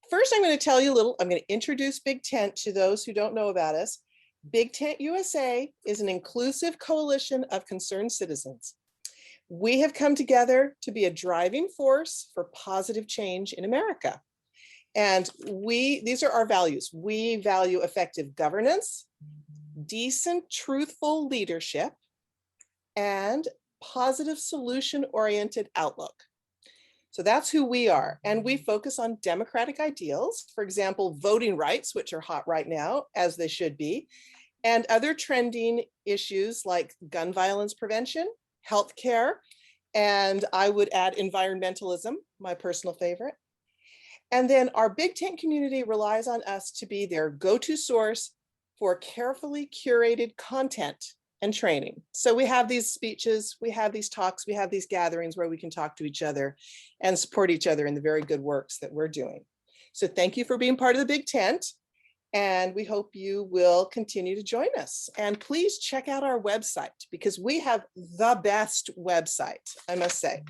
First, I'm going to tell you a little, I'm going to introduce Big Tent to those who don't know about us. Big Tent USA is an inclusive coalition of concerned citizens. We have come together to be a driving force for positive change in America. And these are our values. We value effective governance, decent, truthful leadership, and positive solution-oriented outlook. So that's who we are. And we focus on democratic ideals, for example, voting rights, which are hot right now, as they should be, and other trending issues like gun violence prevention, healthcare, and I would add environmentalism, my personal favorite. And then our Big Tent community relies on us to be their go-to source for carefully curated content and training. So we have these speeches, we have these talks, we have these gatherings where we can talk to each other and support each other in the very good works that we're doing. So thank you for being part of the Big Tent. And we hope you will continue to join us. And please check out our website because we have the best website, I must say.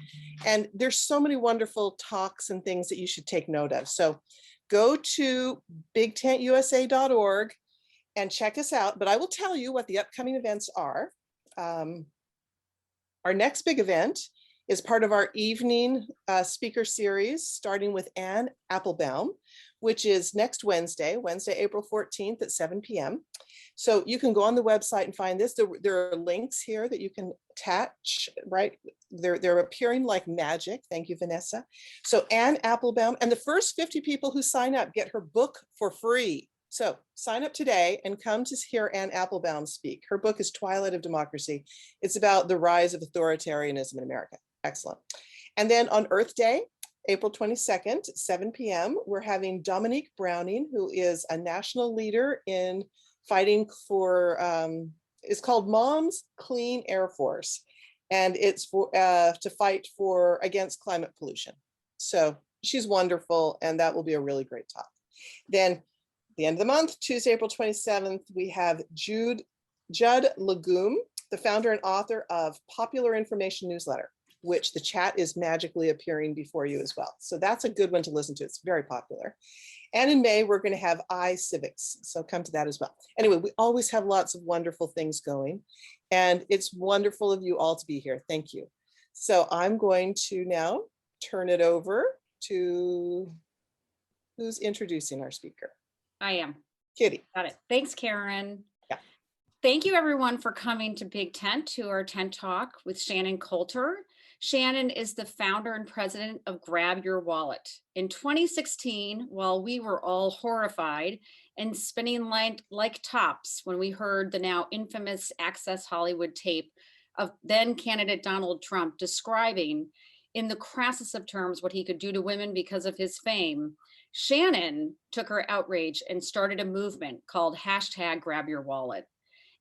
And there's so many wonderful talks and things that you should take note of. So go to bigtentusa.org and check us out. But I will tell you what the upcoming events are. Our next big event is part of our evening speaker series, starting with Anne Applebaum, which is next Wednesday, April 14th at 7 p.m. So you can go on the website and find this. There are links here that you can attach, right? They're appearing like magic. Thank you, Vanessa. So Anne Applebaum, and the first 50 people who sign up get her book for free. So sign up today and come to hear Anne Applebaum speak. Her book is Twilight of Democracy. It's about the rise of authoritarianism in America. Excellent. And then on Earth Day, April 22nd, 7 p.m., we're having Dominique Browning, who is a national leader in fighting for, it's called Mom's Clean Air Force. And it's for to fight against climate pollution. So she's wonderful, and that will be a really great talk. Then the end of the month, Tuesday, April 27th, we have Judd Legume, the founder and author of Popular Information Newsletter, which the chat is magically appearing before you as well. So that's a good one to listen to. It's very popular. And in May, we're going to have iCivics. So come to that as well. Anyway, we always have lots of wonderful things going. And it's wonderful of you all to be here. Thank you. So I'm going to now turn it over to who's introducing our speaker. I am. Kitty. Got it. Thanks, Karen. Yeah. Thank you, everyone, for coming to Big Tent, to our Tent Talk with Shannon Coulter. Shannon is the founder and president of Grab Your Wallet. In 2016, while we were all horrified and spinning like tops when we heard the now infamous Access Hollywood tape of then candidate Donald Trump describing in the crassest of terms what he could do to women because of his fame, Shannon took her outrage and started a movement called #GrabYourWallet.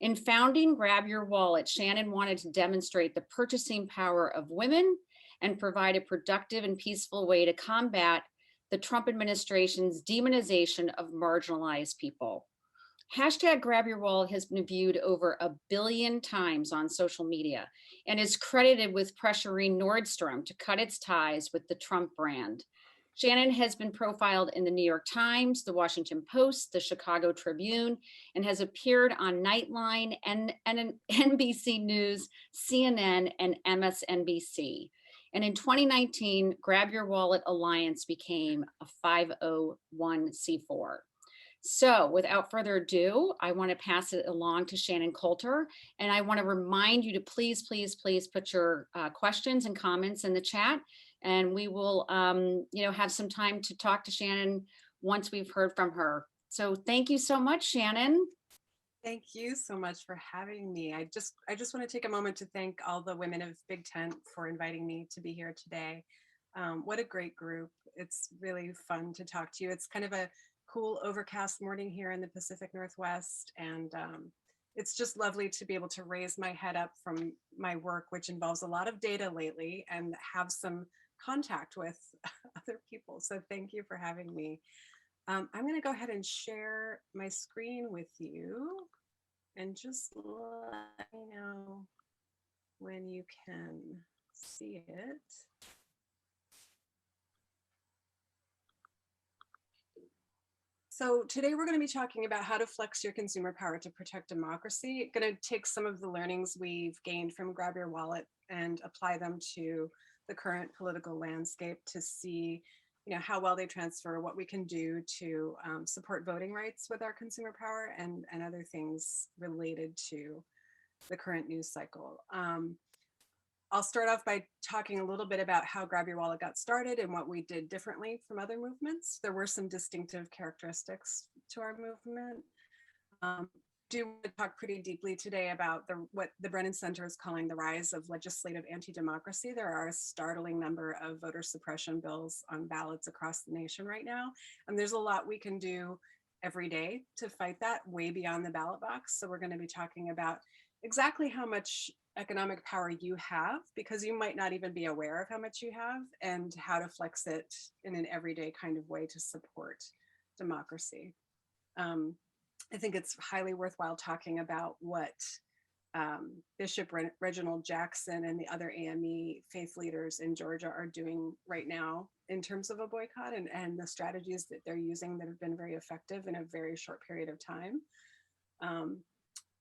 In founding Grab Your Wallet, Shannon wanted to demonstrate the purchasing power of women and provide a productive and peaceful way to combat the Trump administration's demonization of marginalized people. #GrabYourWallet has been viewed over 1 billion times on social media and is credited with pressuring Nordstrom to cut its ties with the Trump brand. Shannon has been profiled in the New York Times, the Washington Post, the Chicago Tribune, and has appeared on Nightline, and NBC News, CNN, and MSNBC. And in 2019, Grab Your Wallet Alliance became a 501c4. So without further ado, I want to pass it along to Shannon Coulter, and I want to remind you to please, please, please put your questions and comments in the chat, and we will have some time to talk to Shannon once we've heard from her. So thank you so much, Shannon. Thank you so much for having me. I just want to take a moment to thank all the women of Big Tent for inviting me to be here today. What a great group. It's really fun to talk to you. It's kind of a cool overcast morning here in the Pacific Northwest, and it's just lovely to be able to raise my head up from my work, which involves a lot of data lately, and have some contact with other people. So thank you for having me. I'm going to go ahead and share my screen with you, and just let me know when you can see it. So today we're going to be talking about how to flex your consumer power to protect democracy. Going to take some of the learnings we've gained from Grab Your Wallet and apply them to the current political landscape to see, how well they transfer, what we can do to support voting rights with our consumer power and other things related to the current news cycle. I'll start off by talking a little bit about how Grab Your Wallet got started and what we did differently from other movements. There were some distinctive characteristics to our movement. Do want to talk pretty deeply today about what the Brennan Center is calling the rise of legislative anti-democracy. There are a startling number of voter suppression bills on ballots across the nation right now. And there's a lot we can do every day to fight that way beyond the ballot box. So we're going to be talking about exactly how much economic power you have, because you might not even be aware of how much you have, and how to flex it in an everyday kind of way to support democracy. I think it's highly worthwhile talking about what Bishop Reginald Jackson and the other AME faith leaders in Georgia are doing right now in terms of a boycott and the strategies that they're using that have been very effective in a very short period of time.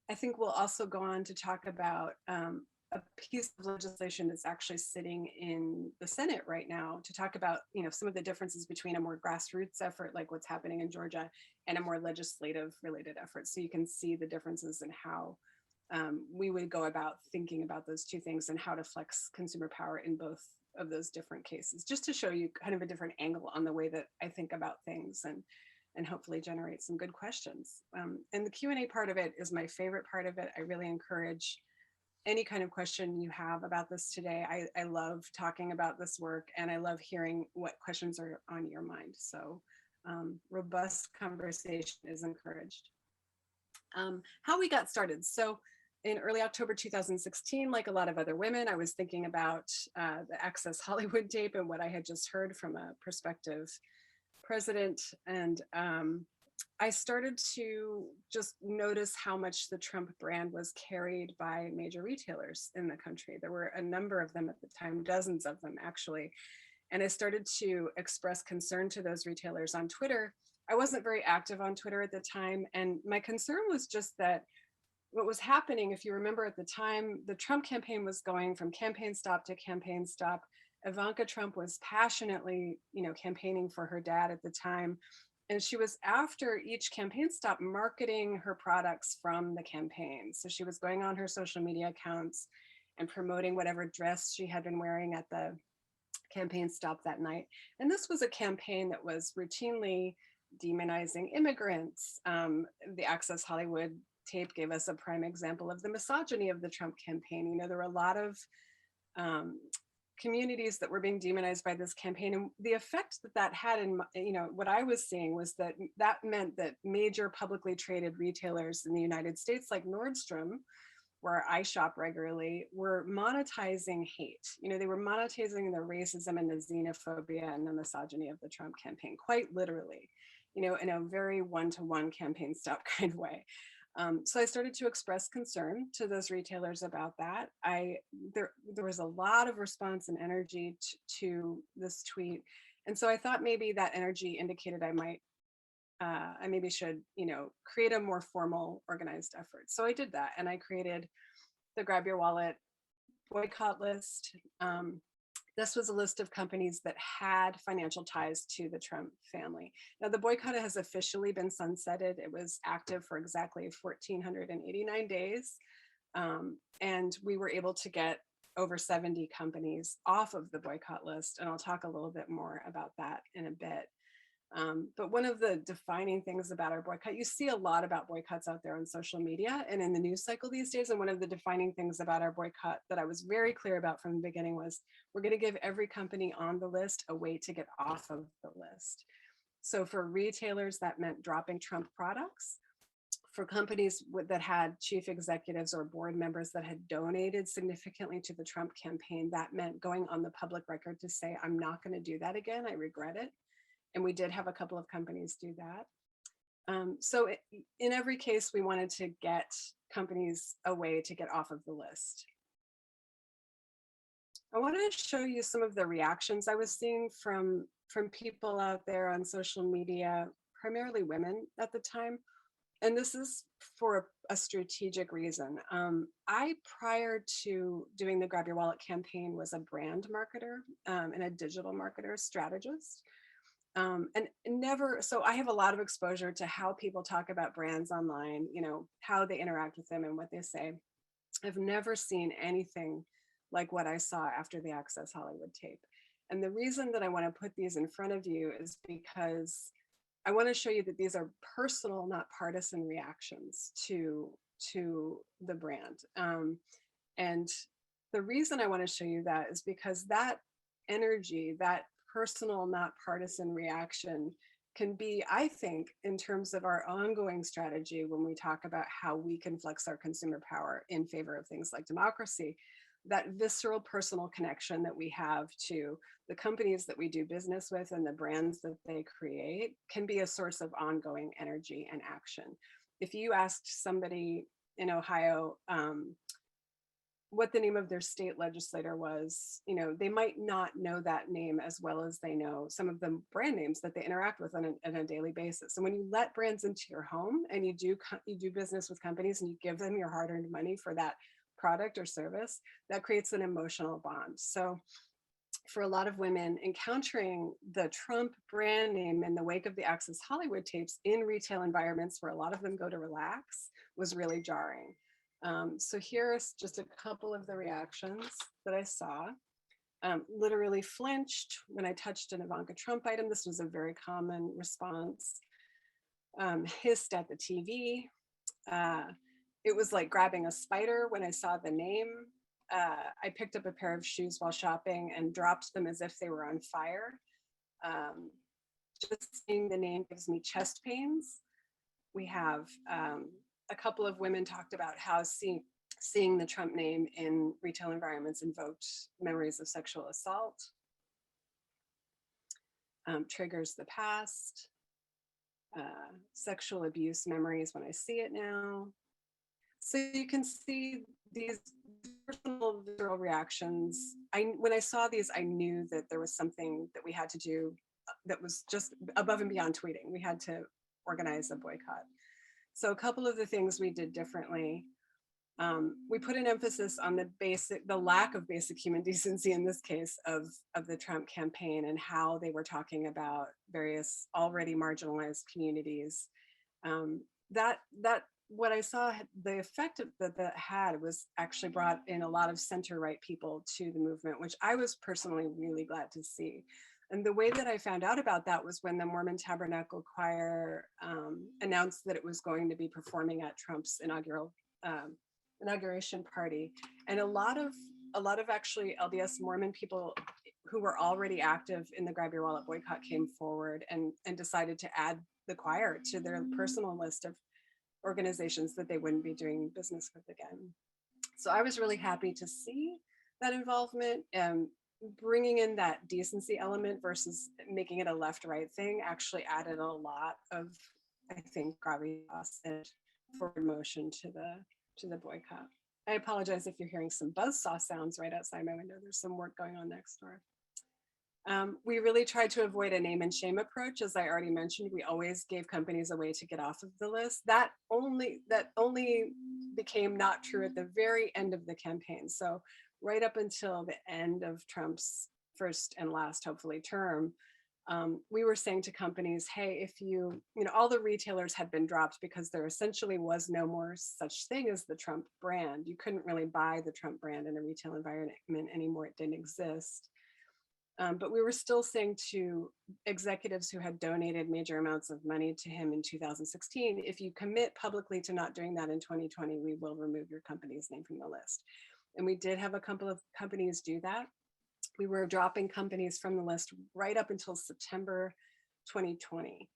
I think we'll also go on to talk about a piece of legislation that's actually sitting in the Senate right now to talk about, some of the differences between a more grassroots effort like what's happening in Georgia and a more legislative related effort. So you can see the differences in how we would go about thinking about those two things and how to flex consumer power in both of those different cases, just to show you kind of a different angle on the way that I think about things and hopefully generate some good questions. And the Q&A part of it is my favorite part of it. I really encourage any kind of question you have about this today. I love talking about this work, and I love hearing what questions are on your mind. So robust conversation is encouraged. How we got started. So in early October 2016, like a lot of other women, I was thinking about the Access Hollywood tape and what I had just heard from a prospective president. And I started to just notice how much the Trump brand was carried by major retailers in the country. There were a number of them at the time, dozens of them actually. And I started to express concern to those retailers on Twitter. I wasn't very active on Twitter at the time. And my concern was just that what was happening, if you remember at the time, the Trump campaign was going from campaign stop to campaign stop. Ivanka Trump was passionately, campaigning for her dad at the time. And she was, after each campaign stop, marketing her products from the campaign. So she was going on her social media accounts and promoting whatever dress she had been wearing at the campaign stop that night. And this was a campaign that was routinely demonizing immigrants. The Access Hollywood tape gave us a prime example of the misogyny of the Trump campaign. There were a lot of communities that were being demonized by this campaign, and the effect that had in, what I was seeing was that meant that major publicly traded retailers in the United States, like Nordstrom, where I shop regularly, were monetizing hate. They were monetizing the racism and the xenophobia and the misogyny of the Trump campaign, quite literally, in a very one-to-one campaign stop kind of way. So I started to express concern to those retailers about that. There was a lot of response and energy to this tweet. And so I thought maybe that energy indicated I maybe should, create a more formal organized effort. So I did that, and I created the Grab Your Wallet boycott list. This was a list of companies that had financial ties to the Trump family. Now, the boycott has officially been sunsetted. It was active for exactly 1,489 days. And we were able to get over 70 companies off of the boycott list. And I'll talk a little bit more about that in a bit. But one of the defining things about our boycott, you see a lot about boycotts out there on social media and in the news cycle these days. And one of the defining things about our boycott that I was very clear about from the beginning was we're going to give every company on the list a way to get off of the list. So for retailers, that meant dropping Trump products. For companies that had chief executives or board members that had donated significantly to the Trump campaign, that meant going on the public record to say, I'm not going to do that again. I regret it. And we did have a couple of companies do that. So in every case, we wanted to get companies a way to get off of the list. I wanted to show you some of the reactions I was seeing from people out there on social media, primarily women at the time. And this is for a strategic reason. I, prior to doing the Grab Your Wallet campaign, was a brand marketer and a digital marketer strategist. And never, so I have a lot of exposure to how people talk about brands online, you know, how they interact with them and what they say. I've never seen anything like what I saw after the Access Hollywood tape. And the reason that I want to put these in front of you is because I want to show you that these are personal, not partisan reactions to the brand. And the reason I want to show you that is because that energy, that personal, not partisan reaction can be, I think, in terms of our ongoing strategy when we talk about how we can flex our consumer power in favor of things like democracy, that visceral personal connection that we have to the companies that we do business with and the brands that they create can be a source of ongoing energy and action. If you asked somebody in Ohio what the name of their state legislator was, you know, they might not know that name as well as they know some of the brand names that they interact with on a daily basis. And when you let brands into your home and you do business with companies and you give them your hard-earned money for that product or service, that creates an emotional bond. So for a lot of women, encountering the Trump brand name in the wake of the Access Hollywood tapes in retail environments where a lot of them go to relax was really jarring. So here's just a couple of the reactions that I saw. Literally flinched when I touched an Ivanka Trump item. This was a very common response. Hissed at the TV. It was like grabbing a spider when I saw the name. I picked up a pair of shoes while shopping and dropped them as if they were on fire. Just seeing the name gives me chest pains. We have a couple of women talked about how seeing the Trump name in retail environments invoked memories of sexual assault. Triggers the past. Sexual abuse memories when I see it now. So you can see these personal visceral reactions. When I saw these, I knew that there was something that we had to do that was just above and beyond tweeting. We had to organize a boycott. So a couple of the things we did differently, we put an emphasis on the lack of basic human decency in this case of the Trump campaign and how they were talking about various already marginalized communities. What I saw, the effect that had was actually brought in a lot of center-right people to the movement, which I was personally really glad to see. And the way that I found out about that was when the Mormon Tabernacle Choir announced that it was going to be performing at Trump's inauguration party. And a lot of actually LDS Mormon people who were already active in the Grab Your Wallet boycott came forward and decided to add the choir to their personal list of organizations that they wouldn't be doing business with again. So I was really happy to see that involvement. Bringing in that decency element versus making it a left-right thing actually added a lot of, I think, gravitas and forward motion to the boycott. I apologize if you're hearing some buzzsaw sounds right outside my window. There's some work going on next door. We really tried to avoid a name and shame approach. As I already mentioned, we always gave companies a way to get off of the list. That only became not true at the very end of the campaign. So right up until the end of Trump's first and last, hopefully, term, we were saying to companies, hey, if you know, all the retailers had been dropped because there essentially was no more such thing as the Trump brand. You couldn't really buy the Trump brand in a retail environment anymore. It didn't exist. But we were still saying to executives who had donated major amounts of money to him in 2016, if you commit publicly to not doing that in 2020, we will remove your company's name from the list. And we did have a couple of companies do that. We were dropping companies from the list right up until September 2020.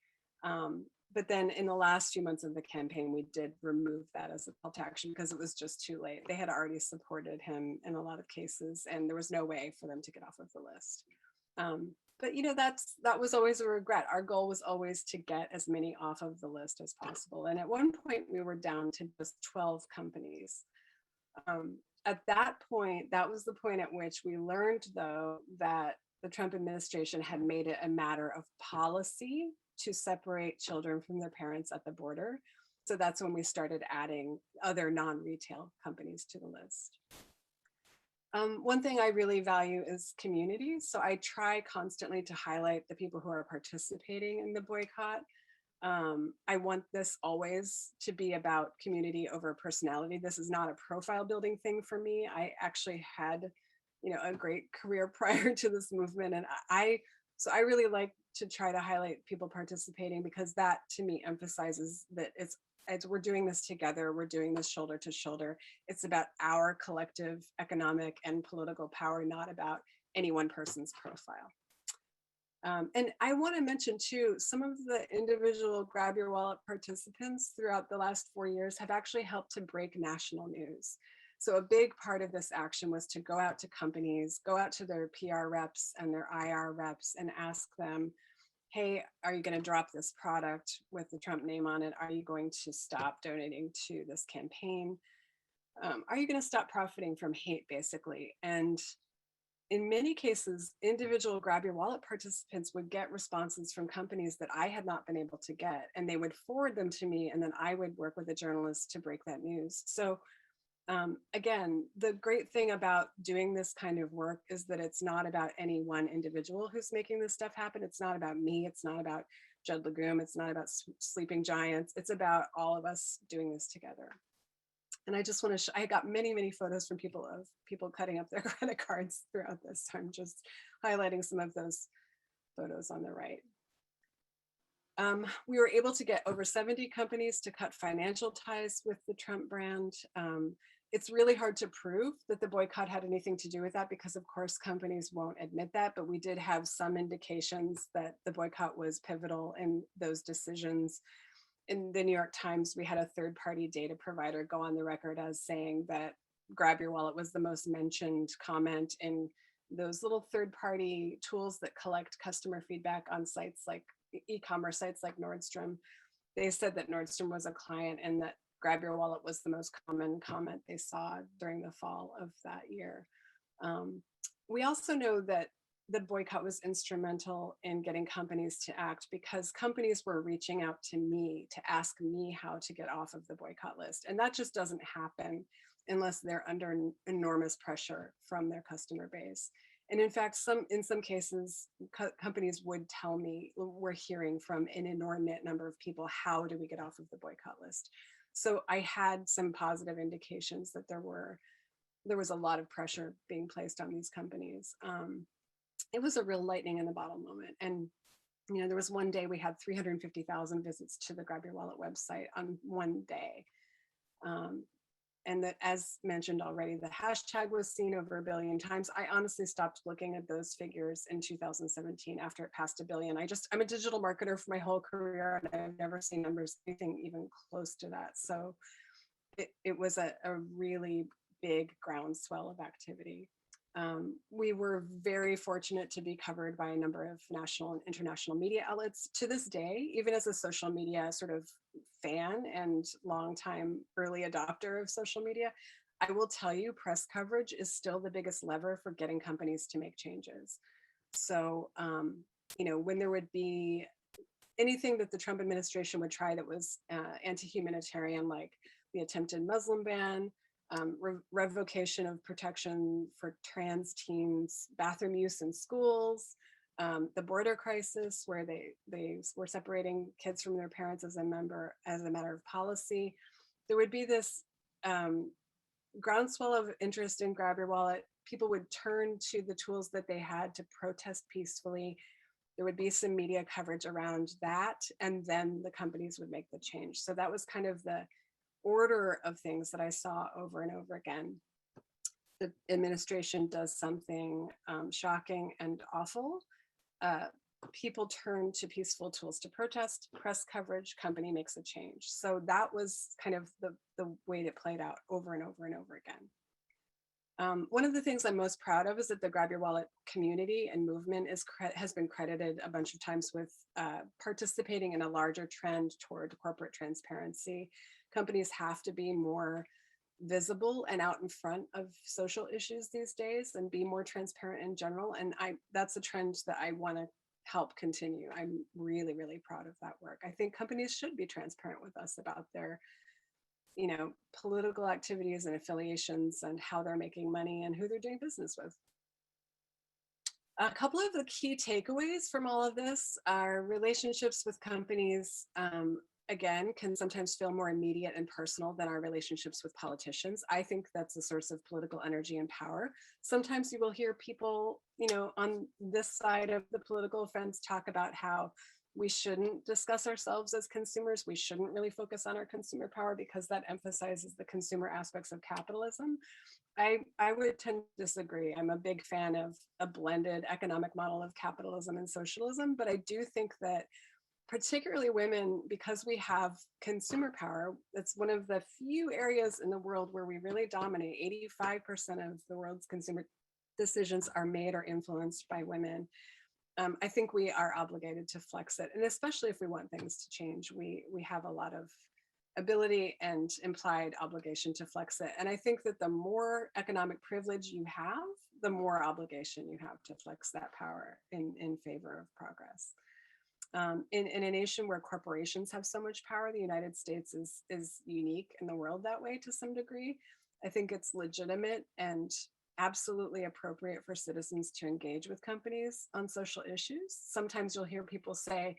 But then in the last few months of the campaign, we did remove that as a call to action because it was just too late. They had already supported him in a lot of cases, and there was no way for them to get off of the list. But you know, that was always a regret. Our goal was always to get as many off of the list as possible. And at one point, we were down to just 12 companies. At that point, that was the point at which we learned, though, that the Trump administration had made it a matter of policy to separate children from their parents at the border. So that's when we started adding other non-retail companies to the list. One thing I really value is community. So I try constantly to highlight the people who are participating in the boycott. I want this always to be about community over personality. This is not a profile building thing for me. I actually had, a great career prior to this movement. And so I really like to try to highlight people participating, because that to me emphasizes that it's we're doing this together. We're doing this shoulder to shoulder. It's about our collective economic and political power, not about any one person's profile. And I want to mention too, some of the individual Grab Your Wallet participants throughout the last 4 years have actually helped to break national news. So a big part of this action was to go out to companies, go out to their PR reps and their IR reps and ask them, hey, are you going to drop this product with the Trump name on it? Are you going to stop donating to this campaign? Are you going to stop profiting from hate, basically? And in many cases, individual Grab Your Wallet participants would get responses from companies that I had not been able to get, and they would forward them to me, and then I would work with a journalist to break that news. So again, the great thing about doing this kind of work is that it's not about any one individual who's making this stuff happen. It's not about me. It's not about Judd Legume. It's not about Sleeping Giants. It's about all of us doing this together. And I just want to, I got many, many photos from people cutting up their credit cards throughout this. So I'm just highlighting some of those photos on the right. We were able to get over 70 companies to cut financial ties with the Trump brand. It's really hard to prove that the boycott had anything to do with that, because of course companies won't admit that, but we did have some indications that the boycott was pivotal in those decisions. In the New York Times, we had a third-party data provider go on the record as saying that Grab Your Wallet was the most mentioned comment in those little third-party tools that collect customer feedback on sites like e-commerce sites like Nordstrom. They said that Nordstrom was a client and that Grab Your Wallet was the most common comment they saw during the fall of that year. We also know that the boycott was instrumental in getting companies to act, because companies were reaching out to me to ask me how to get off of the boycott list. And that just doesn't happen unless they're under enormous pressure from their customer base. And in fact, in some cases, companies would tell me, we're hearing from an inordinate number of people, how do we get off of the boycott list? So I had some positive indications that there was a lot of pressure being placed on these companies. It was a real lightning in the bottle moment. And there was one day we had 350,000 visits to the Grab Your Wallet website on one day. And that, as mentioned already, the hashtag was seen over 1 billion times. I honestly stopped looking at those figures in 2017 after it passed 1 billion. I'm a digital marketer for my whole career, and I've never seen numbers anything even close to that. So it was a really big groundswell of activity. We were very fortunate to be covered by a number of national and international media outlets. To this day, even as a social media sort of fan and longtime early adopter of social media, I will tell you, press coverage is still the biggest lever for getting companies to make changes. So, when there would be anything that the Trump administration would try that was anti-humanitarian, like the attempted Muslim ban, revocation of protection for trans teens, bathroom use in schools, the border crisis where they were separating kids from their parents as a matter of policy. There would be this groundswell of interest in Grab Your Wallet. People would turn to the tools that they had to protest peacefully. There would be some media coverage around that, and then the companies would make the change. So that was kind of the order of things that I saw over and over again. The administration does something shocking and awful. People turn to peaceful tools to protest, press coverage, company makes a change. So that was kind of the way that played out over and over and over again. One of the things I'm most proud of is that the Grab Your Wallet community and movement has been credited a bunch of times with participating in a larger trend toward corporate transparency. Companies have to be more visible and out in front of social issues these days and be more transparent in general. And that's a trend that I want to help continue. I'm really, really proud of that work. I think companies should be transparent with us about their, political activities and affiliations and how they're making money and who they're doing business with. A couple of the key takeaways from all of this are relationships with companies, again, can sometimes feel more immediate and personal than our relationships with politicians. I think that's a source of political energy and power. Sometimes you will hear people, on this side of the political fence talk about how we shouldn't discuss ourselves as consumers. We shouldn't really focus on our consumer power because that emphasizes the consumer aspects of capitalism. I would tend to disagree. I'm a big fan of a blended economic model of capitalism and socialism, but I do think that particularly women, because we have consumer power, it's one of the few areas in the world where we really dominate. 85% of the world's consumer decisions are made or influenced by women. I think we are obligated to flex it. And especially if we want things to change, we have a lot of ability and implied obligation to flex it. And I think that the more economic privilege you have, the more obligation you have to flex that power in favor of progress. In a nation where corporations have so much power, the United States is unique in the world that way to some degree. I think it's legitimate and absolutely appropriate for citizens to engage with companies on social issues. Sometimes you'll hear people say,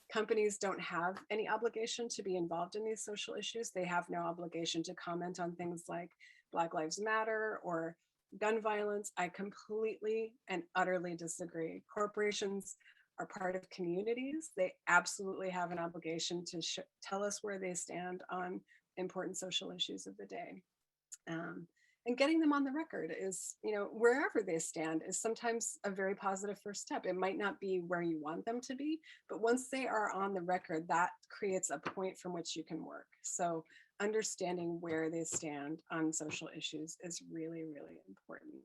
companies don't have any obligation to be involved in these social issues. They have no obligation to comment on things like Black Lives Matter or gun violence. I completely and utterly disagree. Corporations are part of communities. They absolutely have an obligation to tell us where they stand on important social issues of the day. And getting them on the record is, wherever they stand is sometimes a very positive first step. It might not be where you want them to be, but once they are on the record, that creates a point from which you can work. So understanding where they stand on social issues is really, really important.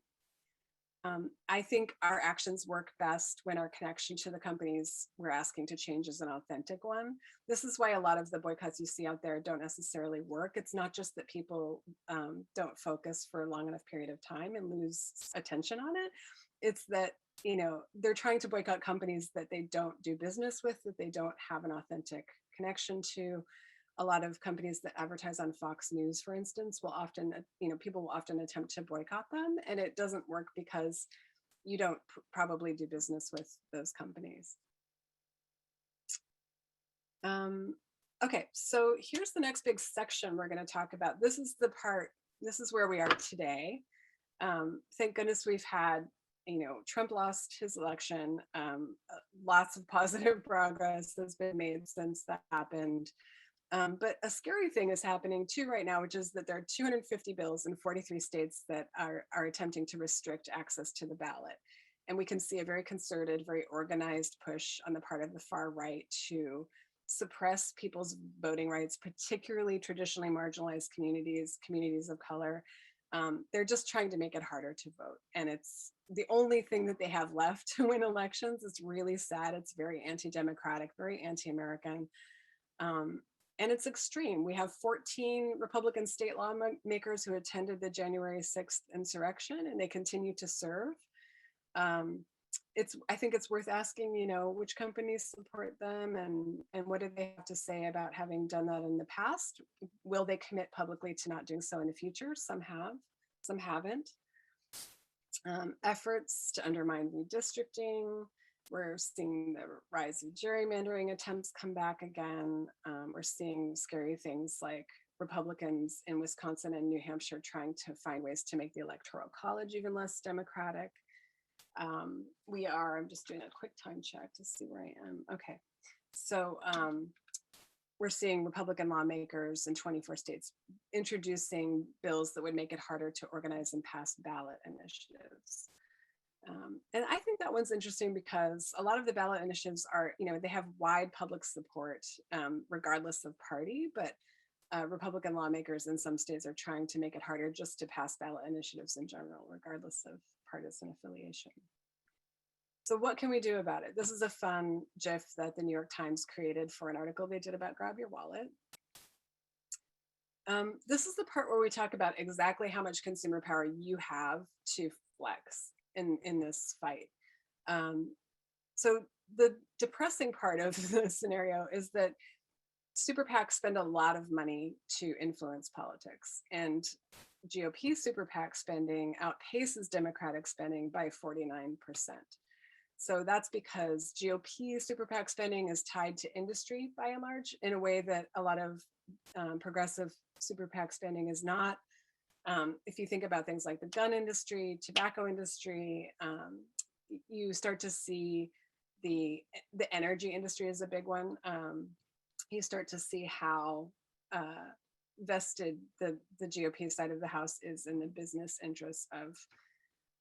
I think our actions work best when our connection to the companies we're asking to change is an authentic one. This is why a lot of the boycotts you see out there don't necessarily work. It's not just that people don't focus for a long enough period of time and lose attention on it. It's that, they're trying to boycott companies that they don't do business with, that they don't have an authentic connection to. A lot of companies that advertise on Fox News, for instance, will often, people will often attempt to boycott them, and it doesn't work because you don't probably do business with those companies. Okay, so here's the next big section we're going to talk about. This is where we are today. Thank goodness we've had, Trump lost his election. Lots of positive progress has been made since that happened. But a scary thing is happening too right now, which is that there are 250 bills in 43 states that are attempting to restrict access to the ballot. And we can see a very concerted, very organized push on the part of the far right to suppress people's voting rights, particularly traditionally marginalized communities of color. They're just trying to make it harder to vote. And it's the only thing that they have left to win elections. It's really sad. It's very anti-democratic, very anti-American. And it's extreme. We have 14 Republican state lawmakers who attended the January 6th insurrection, and they continue to serve. I think it's worth asking, which companies support them and what do they have to say about having done that in the past? Will they commit publicly to not doing so in the future? Some have, some haven't. Efforts to undermine redistricting. We're seeing the rise of gerrymandering attempts come back again. We're seeing scary things like Republicans in Wisconsin and New Hampshire trying to find ways to make the Electoral College even less democratic. I'm just doing a quick time check to see where I am. Okay, so we're seeing Republican lawmakers in 24 states introducing bills that would make it harder to organize and pass ballot initiatives. And I think that one's interesting because a lot of the ballot initiatives are, they have wide public support regardless of party, but Republican lawmakers in some states are trying to make it harder just to pass ballot initiatives in general, regardless of partisan affiliation. So what can we do about it? This is a fun GIF that the New York Times created for an article they did about Grab Your Wallet. This is the part where we talk about exactly how much consumer power you have to flex in this fight. Um, so the depressing part of the scenario is that super PACs spend a lot of money to influence politics, and GOP super PAC spending outpaces Democratic spending by 49%. So that's because GOP super PAC spending is tied to industry by and large in a way that a lot of progressive super PAC spending is not. If you think about things like the gun industry, tobacco industry, you start to see the energy industry is a big one. You start to see how vested the GOP side of the house is in the business interests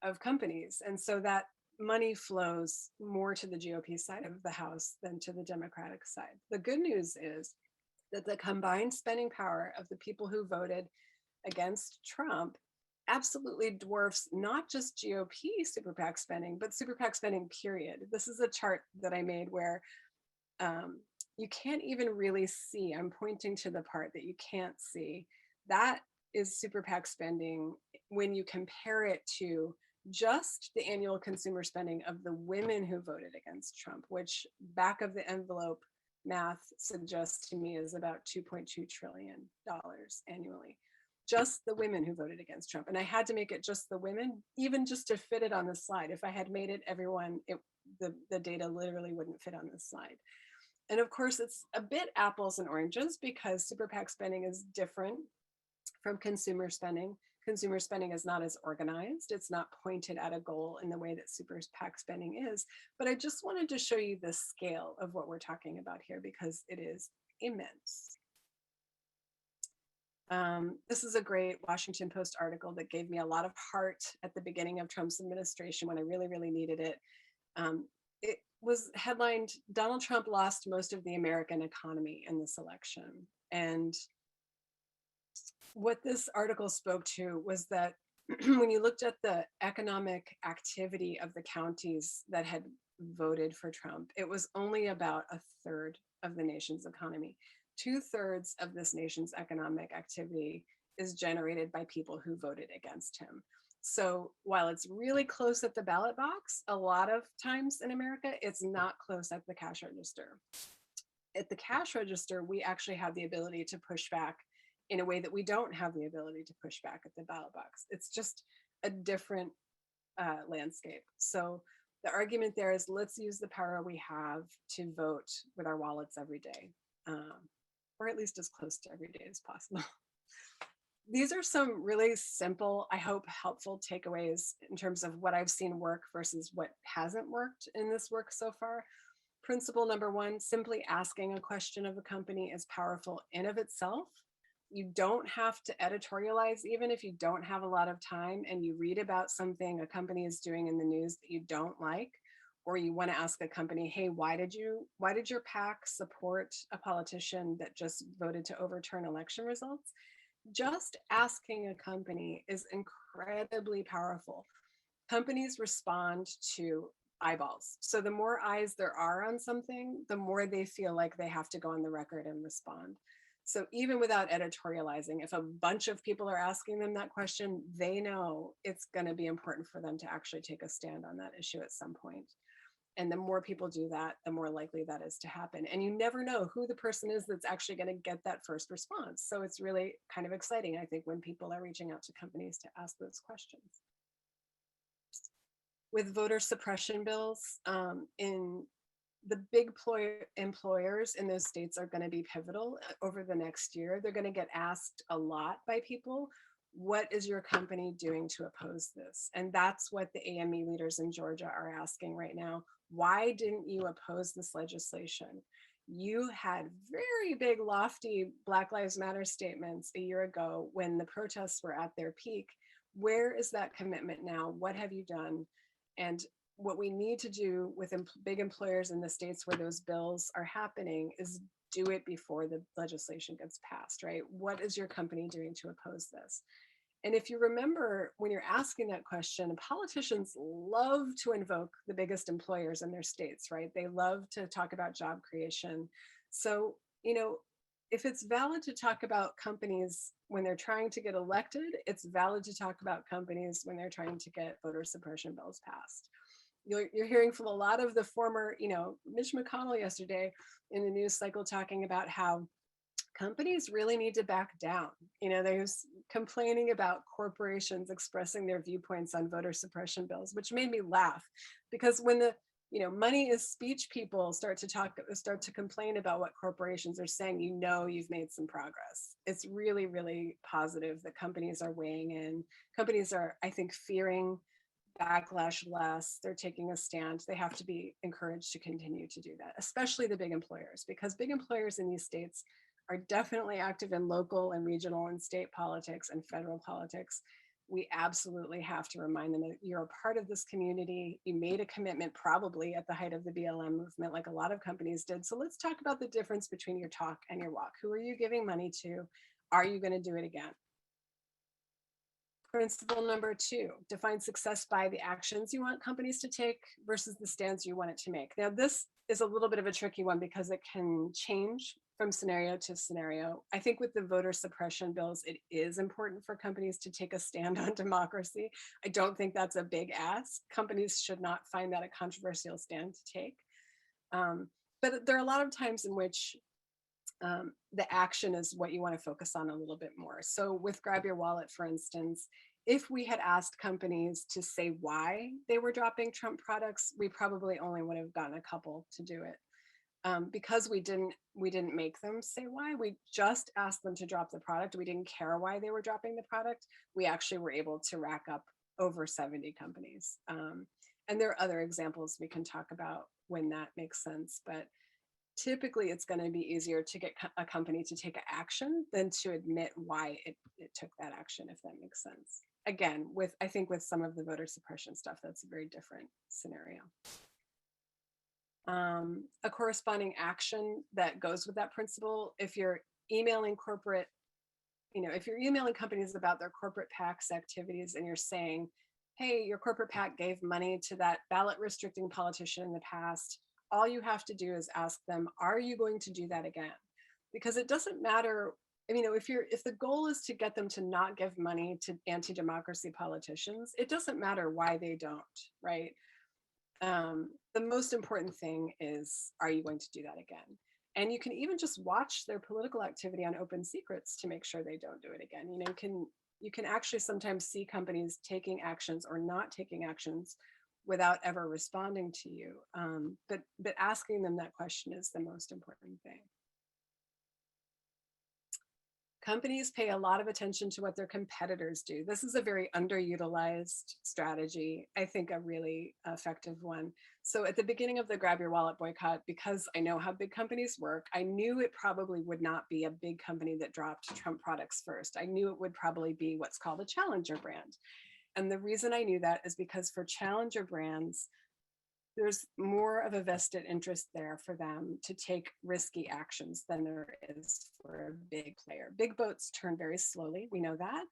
of companies. And so that money flows more to the GOP side of the house than to the Democratic side. The good news is that the combined spending power of the people who voted against Trump absolutely dwarfs not just GOP super PAC spending, but super PAC spending, period. This is a chart that I made where you can't even really see. I'm pointing to the part that you can't see. That is super PAC spending when you compare it to just the annual consumer spending of the women who voted against Trump, which back of the envelope math suggests to me is about $2.2 trillion annually. Just the women who voted against Trump. And I had to make it just the women, even just to fit it on the slide. If I had made it everyone, the data literally wouldn't fit on this slide. And of course, it's a bit apples and oranges because super PAC spending is different from consumer spending. Consumer spending is not as organized. It's not pointed at a goal in the way that super PAC spending is. But I just wanted to show you the scale of what we're talking about here because it is immense. This is a great Washington Post article that gave me a lot of heart at the beginning of Trump's administration when I really, really needed it. It was headlined, Donald Trump lost most of the American economy in this election. And what this article spoke to was that when you looked at the economic activity of the counties that had voted for Trump, it was only about a third of the nation's economy. 2/3 of this nation's economic activity is generated by people who voted against him. So while it's really close at the ballot box, a lot of times in America, it's not close at the cash register. At the cash register, we actually have the ability to push back in a way that we don't have the ability to push back at the ballot box. It's just a different landscape. So the argument there is let's use the power we have to vote with our wallets every day, or at least as close to every day as possible. These are some really simple, I hope helpful takeaways in terms of what I've seen work versus what hasn't worked in this work so far. Principle number one, simply asking a question of a company is powerful in of itself. You don't have to editorialize, even if you don't have a lot of time and you read about something a company is doing in the news that you don't like, or you want to ask a company, hey, why did your PAC support a politician that just voted to overturn election results? Just asking a company is incredibly powerful. Companies respond to eyeballs. So the more eyes there are on something, the more they feel like they have to go on the record and respond. So even without editorializing, if a bunch of people are asking them that question, they know it's going to be important for them to actually take a stand on that issue at some point. And the more people do that, the more likely that is to happen. And you never know who the person is that's actually going to get that first response. So it's really kind of exciting, I think, when people are reaching out to companies to ask those questions. With voter suppression bills, in the big employers in those states are going to be pivotal over the next year. They're going to get asked a lot by people, what is your company doing to oppose this? And that's what the AME leaders in Georgia are asking right now. Why didn't you oppose this legislation? You had very big, lofty Black Lives Matter statements a year ago when the protests were at their peak. Where is that commitment now? What have you done? And what we need to do with big employers in the states where those bills are happening is do it before the legislation gets passed, right? What is your company doing to oppose this? And if you remember, when you're asking that question, politicians love to invoke the biggest employers in their states, right? They love to talk about job creation. So, if it's valid to talk about companies when they're trying to get elected, it's valid to talk about companies when they're trying to get voter suppression bills passed. You're hearing from a lot of the former, Mitch McConnell yesterday in the news cycle talking about how companies really need to back down. There's complaining about corporations expressing their viewpoints on voter suppression bills, which made me laugh, because when the money is speech people start to complain about what corporations are saying, you've made some progress. It's really, really positive that companies are weighing in. Companies are, I think, fearing backlash less. They're taking a stand. They have to be encouraged to continue to do that, especially the big employers, because big employers in these states are definitely active in local and regional and state politics and federal politics. We absolutely have to remind them that you're a part of this community. You made a commitment probably at the height of the BLM movement, like a lot of companies did. So let's talk about the difference between your talk and your walk. Who are you giving money to? Are you going to do it again? Principle number 2, define success by the actions you want companies to take versus the stands you want it to make. Now, this is a little bit of a tricky one because it can change from scenario to scenario. I think with the voter suppression bills, it is important for companies to take a stand on democracy. I don't think that's a big ask. Companies should not find that a controversial stand to take. But there are a lot of times in which the action is what you want to focus on a little bit more. So with Grab Your Wallet, for instance, if we had asked companies to say why they were dropping Trump products, we probably only would have gotten a couple to do it. Because we didn't make them say why. We just asked them to drop the product. We didn't care why they were dropping the product. We actually were able to rack up over 70 companies. And there are other examples we can talk about when that makes sense, but typically it's going to be easier to get a company to take action than to admit why it took that action, if that makes sense. Again, I think with some of the voter suppression stuff, that's a very different scenario. A corresponding action that goes with that principle, if you're emailing if you're emailing companies about their corporate PACs activities and you're saying, hey, your corporate PAC gave money to that ballot restricting politician in the past, all you have to do is ask them, are you going to do that again? Because it doesn't matter, if the goal is to get them to not give money to anti-democracy politicians, it doesn't matter why they don't, right? The most important thing is, are you going to do that again? And you can even just watch their political activity on Open Secrets to make sure they don't do it again. You can actually sometimes see companies taking actions or not taking actions without ever responding to you. But asking them that question is the most important thing. Companies pay a lot of attention to what their competitors do. This is a very underutilized strategy, I think a really effective one. So at the beginning of the Grab Your Wallet boycott, because I know how big companies work, I knew it probably would not be a big company that dropped Trump products first. I knew it would probably be what's called a challenger brand. And the reason I knew that is because for challenger brands, there's more of a vested interest there for them to take risky actions than there is for a big player. Big boats turn very slowly, we know that.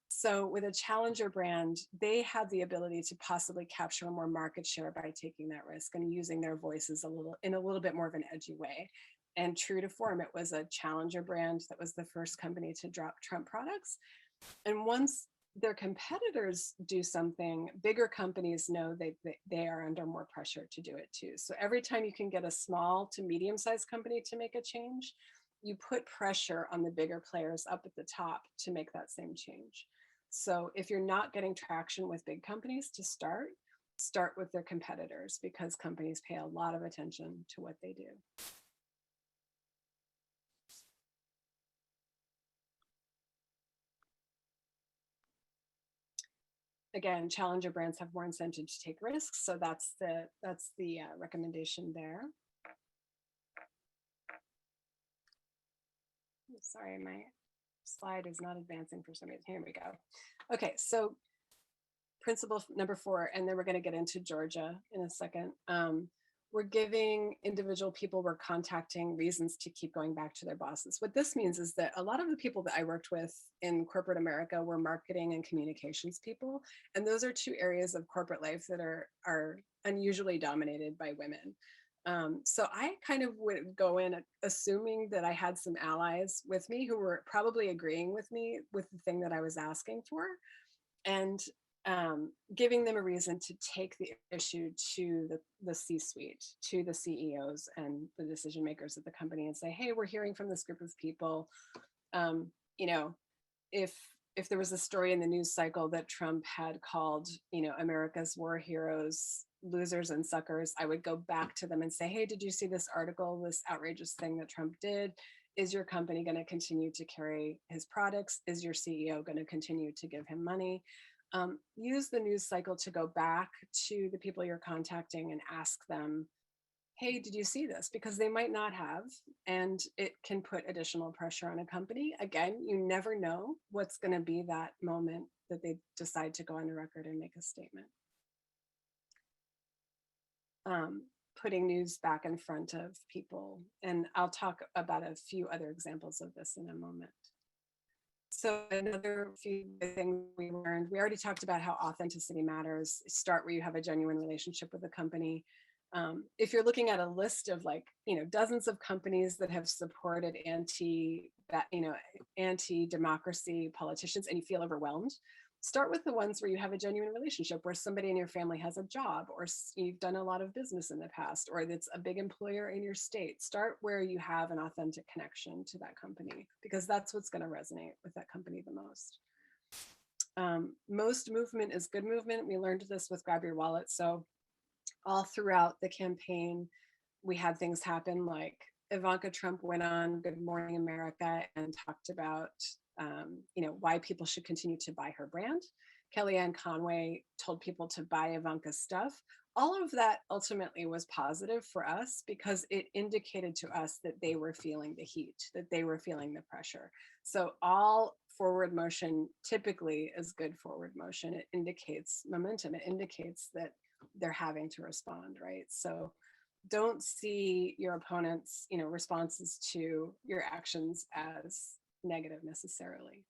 So with a challenger brand, they had the ability to possibly capture more market share by taking that risk and using their voices in a little bit more of an edgy way. And true to form, it was a challenger brand that was the first company to drop Trump products. And once their competitors do something, bigger companies know they are under more pressure to do it too. So every time you can get a small to medium-sized company to make a change, you put pressure on the bigger players up at the top to make that same change. So if you're not getting traction with big companies to start with their competitors, because companies pay a lot of attention to what they do. Again, challenger brands have more incentive to take risks, so that's the recommendation there. Sorry, my slide is not advancing for some reason. Here we go. Okay, so principle number 4, and then we're going to get into Georgia in a second. We're giving individual people we're contacting reasons to keep going back to their bosses. What this means is that a lot of the people that I worked with in corporate America were marketing and communications people. And those are two areas of corporate life that are unusually dominated by women. So I kind of would go in assuming that I had some allies with me who were probably agreeing with me with the thing that I was asking for, and giving them a reason to take the issue to the C-suite, to the CEOs and the decision makers at the company, and say, hey, we're hearing from this group of people. You know, if there was a story in the news cycle that Trump had called, America's war heroes losers and suckers, I would go back to them and say, hey, did you see this article, this outrageous thing that Trump did? Is your company going to continue to carry his products? Is your CEO going to continue to give him money? Use the news cycle to go back to the people you're contacting and ask them, hey, did you see this? Because they might not have, and it can put additional pressure on a company. Again, you never know what's going to be that moment that they decide to go on the record and make a statement. Putting news back in front of people. And I'll talk about a few other examples of this in a moment. So another few things we learned, we already talked about how authenticity matters. Start where you have a genuine relationship with the company. If you're looking at a list of dozens of companies that have supported anti-democracy politicians and you feel overwhelmed, start with the ones where you have a genuine relationship, where somebody in your family has a job, or you've done a lot of business in the past, or it's a big employer in your state. Start where you have an authentic connection to that company, because that's what's going to resonate with that company the most. Most movement is good movement. We learned this with Grab Your Wallet. So all throughout the campaign, we had things happen like Ivanka Trump went on Good Morning America and talked about why people should continue to buy her brand. Kellyanne Conway told people to buy Ivanka's stuff. All of that ultimately was positive for us because it indicated to us that they were feeling the heat, that they were feeling the pressure. So all forward motion typically is good forward motion. It indicates momentum. It indicates that they're having to respond, right? So don't see your opponent's, responses to your actions as negative necessarily.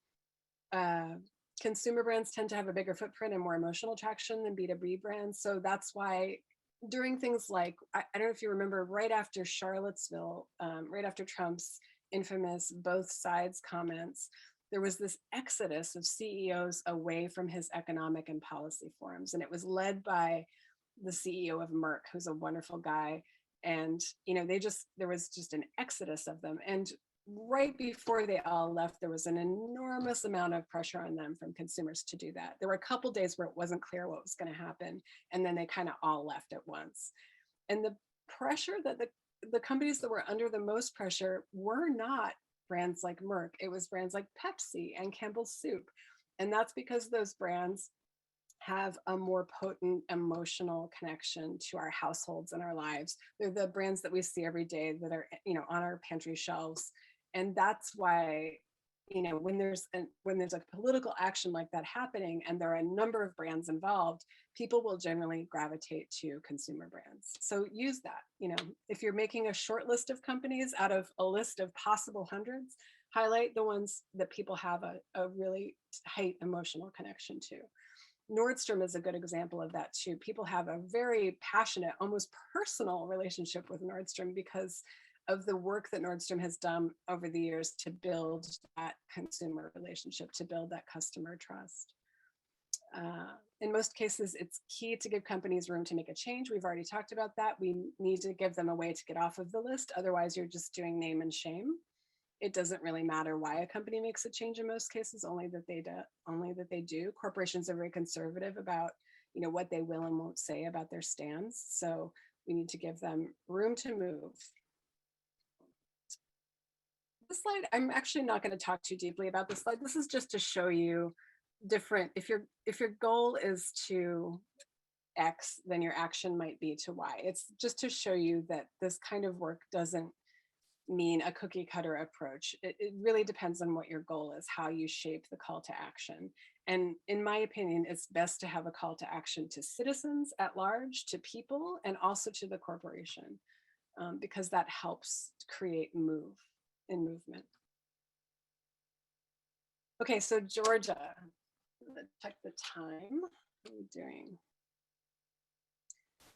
Consumer brands tend to have a bigger footprint and more emotional traction than B2B brands. So that's why during things like, I don't know if you remember, right after Charlottesville, right after Trump's infamous both sides comments, there was this exodus of CEOs away from his economic and policy forums. And it was led by the CEO of Merck, who's a wonderful guy. And, there was just an exodus of them. And right before they all left, there was an enormous amount of pressure on them from consumers to do that. There were a couple days where it wasn't clear what was going to happen. And then they kind of all left at once. And the pressure that the companies that were under the most pressure were not brands like Merck. It was brands like Pepsi and Campbell's Soup. And that's because those brands have a more potent emotional connection to our households and our lives. They're the brands that we see every day that are, on our pantry shelves. And that's why, when there's a political action like that happening and there are a number of brands involved, people will generally gravitate to consumer brands. So use that. If you're making a short list of companies out of a list of possible hundreds, highlight the ones that people have a really tight emotional connection to. Nordstrom is a good example of that too. People have a very passionate, almost personal relationship with Nordstrom because of the work that Nordstrom has done over the years to build that consumer relationship, to build that customer trust. In most cases, it's key to give companies room to make a change. We've already talked about that. We need to give them a way to get off of the list. Otherwise, you're just doing name and shame. It doesn't really matter why a company makes a change in most cases, only that they do. Corporations are very conservative about, what they will and won't say about their stands. So we need to give them room to move. This slide, I'm actually not going to talk too deeply about this slide. This is just to show you different, if your goal is to X, then your action might be to Y. It's just to show you that this kind of work doesn't mean a cookie cutter approach. It really depends on what your goal is, how you shape the call to action. And in my opinion, it's best to have a call to action to citizens at large, to people, and also to the corporation, because that helps create movement. Okay, so Georgia, let's check the time. What are we doing?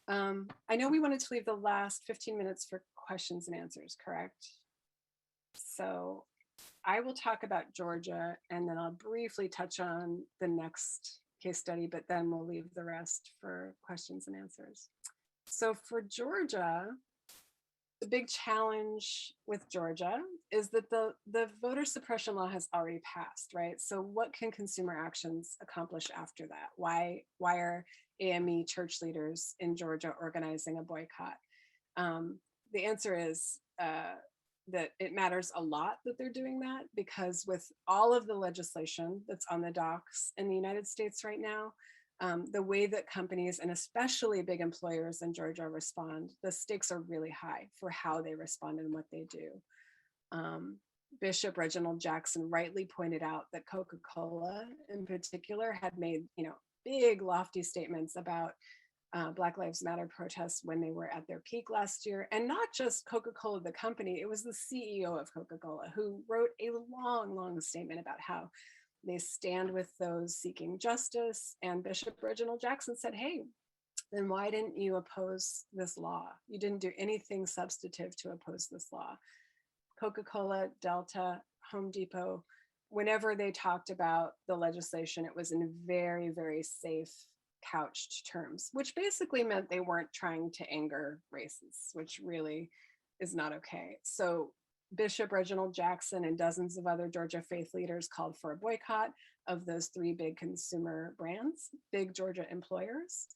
I know we wanted to leave the last 15 minutes for questions and answers, correct? So I will talk about Georgia and then I'll briefly touch on the next case study, but then we'll leave the rest for questions and answers. So for Georgia, the big challenge with Georgia is that the voter suppression law has already passed, right? So what can consumer actions accomplish after that? Why are AME church leaders in Georgia organizing a boycott? The answer is that it matters a lot that they're doing that, because with all of the legislation that's on the docks in the United States right now, the way that companies and especially big employers in Georgia respond, the stakes are really high for how they respond and what they do. Bishop Reginald Jackson rightly pointed out that Coca-Cola in particular had made, big lofty statements about Black Lives Matter protests when they were at their peak last year. And not just Coca-Cola, the company, it was the CEO of Coca-Cola who wrote a long, long statement about how they stand with those seeking justice. And Bishop Reginald Jackson said, hey, then why didn't you oppose this law? You didn't do anything substantive to oppose this law. Coca-Cola, Delta, Home Depot, whenever they talked about the legislation, it was in very, very safe, couched terms, which basically meant they weren't trying to anger racists, which really is not okay. So Bishop Reginald Jackson and dozens of other Georgia faith leaders called for a boycott of those three big consumer brands, big Georgia employers.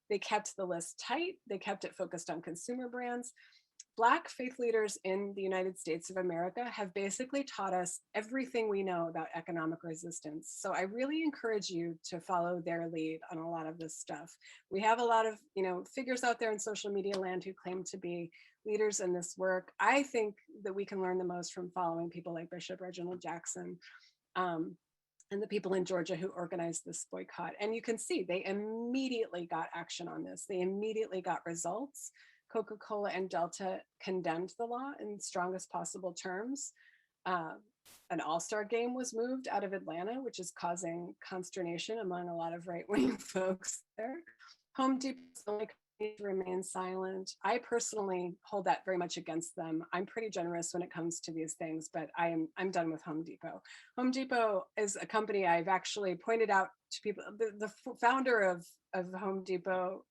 They kept the list tight. They kept it focused on consumer brands. Black faith leaders in the United States of America have basically taught us everything we know about economic resistance. So I really encourage you to follow their lead on a lot of this stuff. We have a lot of, figures out there in social media land who claim to be leaders in this work. I think that we can learn the most from following people like Bishop Reginald Jackson and the people in Georgia who organized this boycott. And you can see they immediately got action on this. They immediately got results. Coca-Cola and Delta condemned the law in strongest possible terms. An all-star game was moved out of Atlanta, which is causing consternation among a lot of right-wing folks there. Home Depot's only company to remain silent. I personally hold that very much against them. I'm pretty generous when it comes to these things, but I'm done with Home Depot. Home Depot is a company I've actually pointed out to people. The founder of Home Depot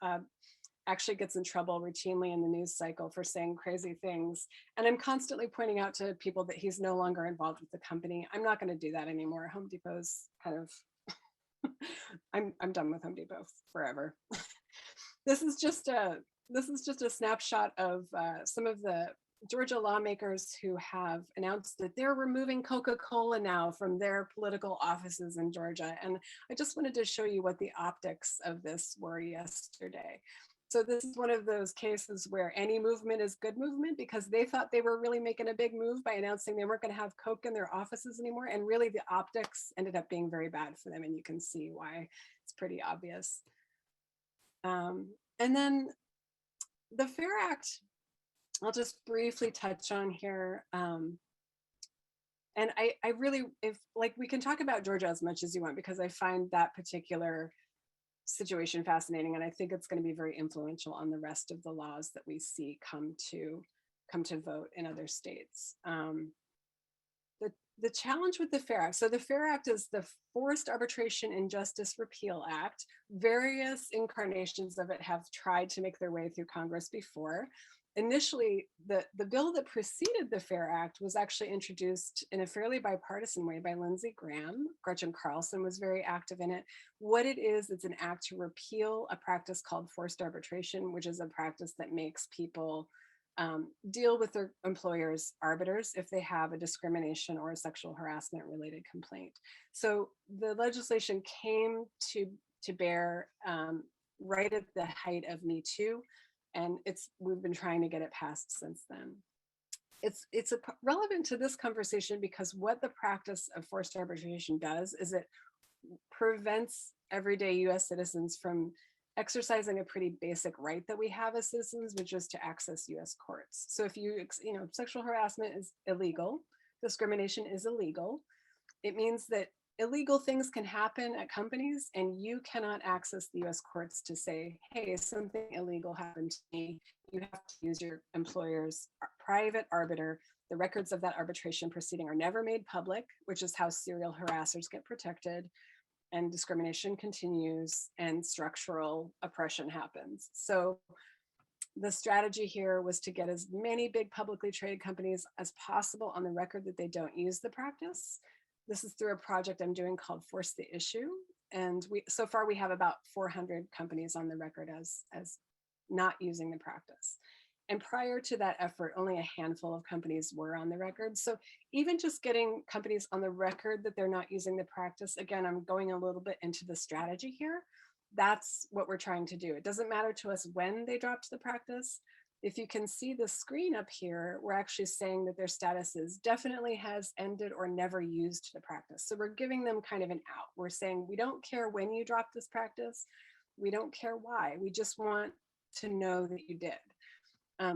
actually gets in trouble routinely in the news cycle for saying crazy things. And I'm constantly pointing out to people that he's no longer involved with the company. I'm not going to do that anymore. Home Depot's kind of, I'm done with Home Depot forever. This is just a snapshot of some of the Georgia lawmakers who have announced that they're removing Coca-Cola now from their political offices in Georgia. And I just wanted to show you what the optics of this were yesterday. So this is one of those cases where any movement is good movement, because they thought they were really making a big move by announcing they weren't going to have Coke in their offices anymore. And really the optics ended up being very bad for them. And you can see why. It's pretty obvious. And then the FAIR Act, I'll just briefly touch on here. And I really, we can talk about Georgia as much as you want, because I find that particular situation fascinating, and I think it's going to be very influential on the rest of the laws that we see come to vote in other states. The challenge with the FAIR Act, so the FAIR Act is the Forced Arbitration and Justice Repeal Act. Various incarnations of it have tried to make their way through Congress before. Initially, the bill that preceded the FAIR Act was actually introduced in a fairly bipartisan way by Lindsey Graham. Gretchen Carlson was very active in it. What it is, it's an act to repeal a practice called forced arbitration, which is a practice that makes people deal with their employers' arbiters if they have a discrimination or a sexual harassment related complaint. So the legislation came to bear right at the height of Me Too. And we've been trying to get it passed since then. It's relevant to this conversation because what the practice of forced arbitration does is it prevents everyday US citizens from exercising a pretty basic right that we have as citizens, which is to access US courts. So if sexual harassment is illegal, discrimination is illegal, it means that illegal things can happen at companies, and you cannot access the US courts to say, hey, something illegal happened to me. You have to use your employer's private arbiter. The records of that arbitration proceeding are never made public, which is how serial harassers get protected, and discrimination continues and structural oppression happens. So the strategy here was to get as many big publicly traded companies as possible on the record that they don't use the practice. This is through a project I'm doing called Force the Issue. And so far we have about 400 companies on the record as not using the practice. And prior to that effort, only a handful of companies were on the record. So even just getting companies on the record that they're not using the practice, again, I'm going a little bit into the strategy here. That's what we're trying to do. It doesn't matter to us when they dropped the practice. If you can see the screen up here, we're actually saying that their status is definitely has ended or never used the practice. So we're giving them kind of an out. We're saying, we don't care when you drop this practice. We don't care why. We just want to know that you did.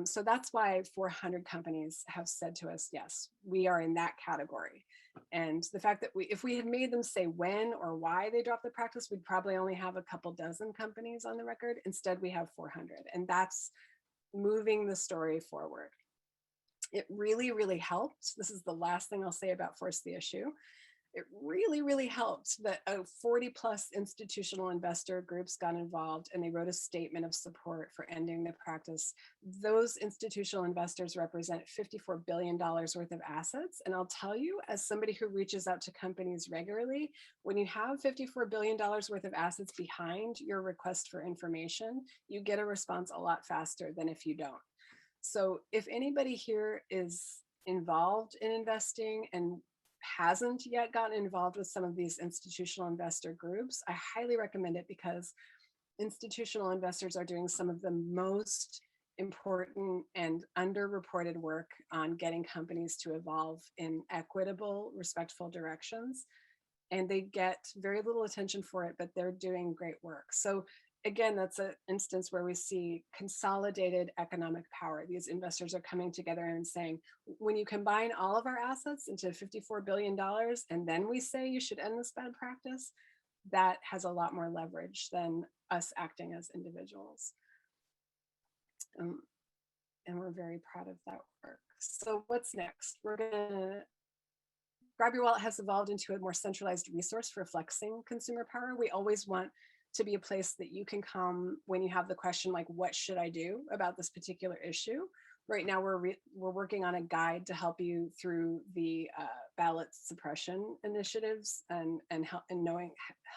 So that's why 400 companies have said to us, yes, we are in that category. And the fact that if we had made them say when or why they dropped the practice, we'd probably only have a couple dozen companies on the record. Instead, we have 400. And that's moving the story forward. It really, really helped. This is the last thing I'll say about Force the Issue. It really, really helped that 40 plus institutional investor groups got involved, and they wrote a statement of support for ending the practice. Those institutional investors represent $54 billion worth of assets. And I'll tell you, as somebody who reaches out to companies regularly, when you have $54 billion worth of assets behind your request for information, you get a response a lot faster than if you don't. So if anybody here is involved in investing and hasn't yet gotten involved with some of these institutional investor groups, I highly recommend it, because institutional investors are doing some of the most important and underreported work on getting companies to evolve in equitable, respectful directions. And they get very little attention for it, but they're doing great work. So again, that's an instance where we see consolidated economic power. These investors are coming together and saying, when you combine all of our assets into $54 billion, and then we say you should end this bad practice, that has a lot more leverage than us acting as individuals. And we're very proud of that work. So what's next? We're gonna, Grab Your Wallet has evolved into a more centralized resource for flexing consumer power. We always want to be a place that you can come when you have the question, like, what should I do about this particular issue? Right now, we're working on a guide to help you through the ballot suppression initiatives and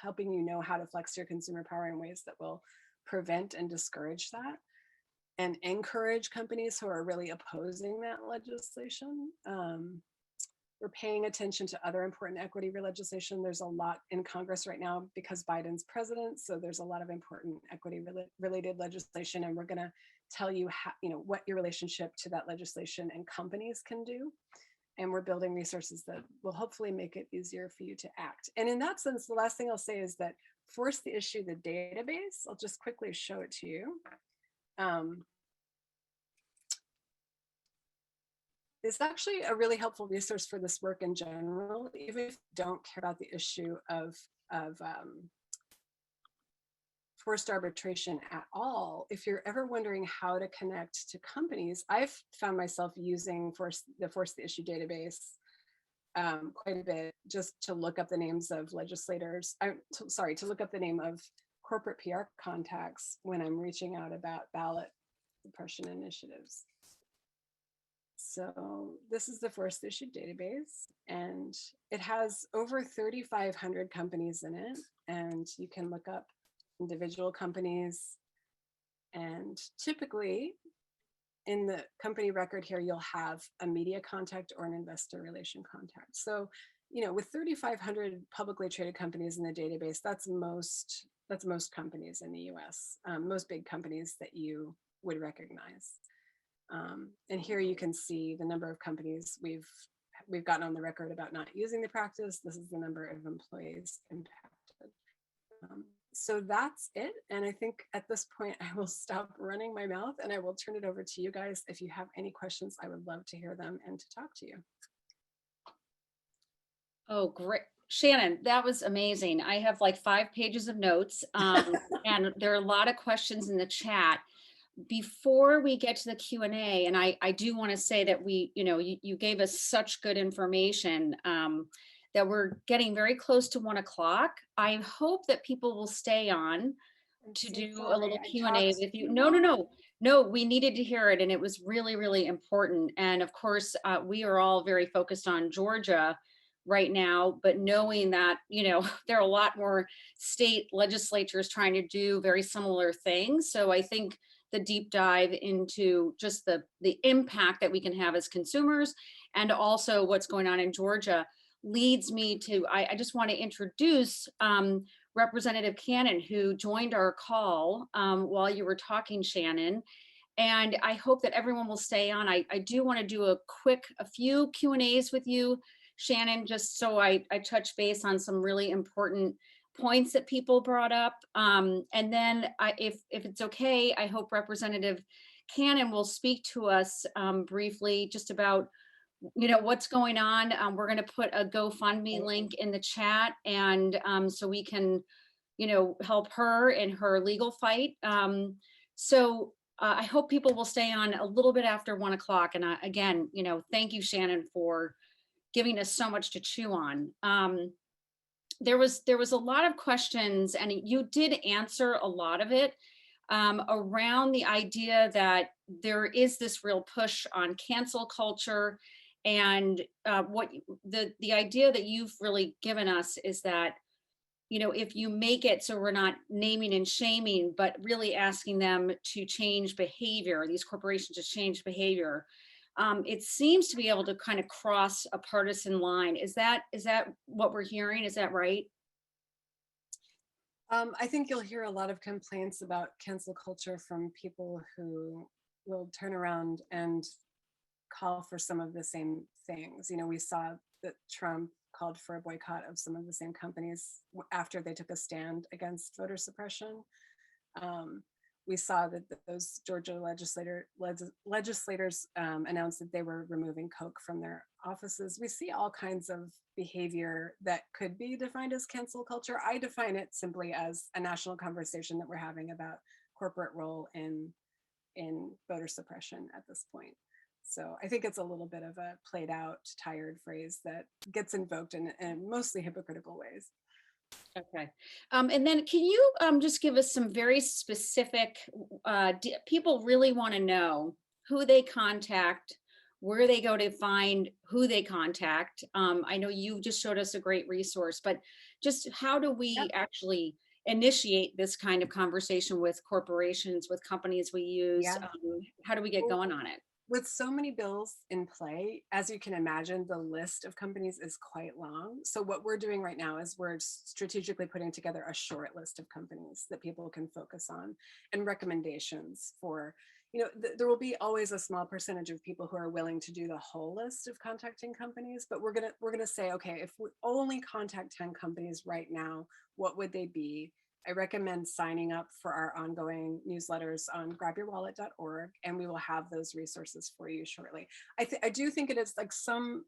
helping you know how to flex your consumer power in ways that will prevent and discourage that, and encourage companies who are really opposing that legislation. We're paying attention to other important equity legislation. There's a lot in Congress right now because Biden's president. So there's a lot of important equity related legislation, and we're going to tell you how, what your relationship to that legislation and companies can do. And we're building resources that will hopefully make it easier for you to act. And in that sense, the last thing I'll say is that Force the Issue, the database, I'll just quickly show it to you. It's actually a really helpful resource for this work in general, even if you don't care about the issue of forced arbitration at all. If you're ever wondering how to connect to companies, I've found myself using the Force the Issue database quite a bit, just to look up the names of legislators, to look up the name of corporate PR contacts when I'm reaching out about ballot suppression initiatives. So this is the Force the Issue database, and it has over 3,500 companies in it, and you can look up individual companies. And typically in the company record here, you'll have a media contact or an investor relation contact. So, with 3,500 publicly traded companies in the database, that's most companies in the US, most big companies that you would recognize. And here you can see the number of companies we've gotten on the record about not using the practice. This is the number of employees impacted. So that's it. And I think at this point, I will stop running my mouth and I will turn it over to you guys. If you have any questions, I would love to hear them and to talk to you. Oh, great. Shannon, that was amazing. I have like 5 pages of notes, and there are a lot of questions in the chat. Before we get to the Q&A, and I do want to say that you gave us such good information, that we're getting very close to 1 o'clock. I hope that people will stay on I'm to so do a sorry. little I Q&A talked with you. too No, no, long. no, no, we needed to hear it, and it was really, really important. And of course, we are all very focused on Georgia right now, but knowing that, there are a lot more state legislatures trying to do very similar things. So I think the deep dive into just the impact that we can have as consumers and also what's going on in Georgia leads me to, I just want to introduce Representative Cannon, who joined our call while you were talking, Shannon. And I hope that everyone will stay on. I do want to do a few Q&As with you, Shannon, just so I touch base on some really important points that people brought up. And then if it's okay, I hope Representative Cannon will speak to us briefly just about what's going on. We're going to put a GoFundMe link in the chat, and so we can help her in her legal fight. So I hope people will stay on a little bit after 1 o'clock. And again, thank you, Shannon, for giving us so much to chew on. There was a lot of questions, and you did answer a lot of it, around the idea that there is this real push on cancel culture. And the idea that you've really given us is that, if you make it so we're not naming and shaming, but really asking them to change behavior, these corporations to change behavior, it seems to be able to kind of cross a partisan line. Is that what we're hearing? Is that right? I think you'll hear a lot of complaints about cancel culture from people who will turn around and call for some of the same things. We saw that Trump called for a boycott of some of the same companies after they took a stand against voter suppression. We saw that those Georgia legislators announced that they were removing Coke from their offices. We see all kinds of behavior that could be defined as cancel culture. I define it simply as a national conversation that we're having about corporate role in voter suppression at this point. So I think it's a little bit of a played out, tired phrase that gets invoked in mostly hypocritical ways. Okay. And then can you just give us some very specific, people really want to know who they contact, where they go to find who they contact. I know you just showed us a great resource, but just how do we actually initiate this kind of conversation with corporations, with companies we use? How do we get going on it? With so many bills in play, as you can imagine, the list of companies is quite long. So what we're doing right now is we're strategically putting together a short list of companies that people can focus on and recommendations for, there will be always a small percentage of people who are willing to do the whole list of contacting companies, but we're gonna say, okay, if we only contact 10 companies right now, what would they be? I recommend signing up for our ongoing newsletters on grabyourwallet.org, and we will have those resources for you shortly. I do think it is like some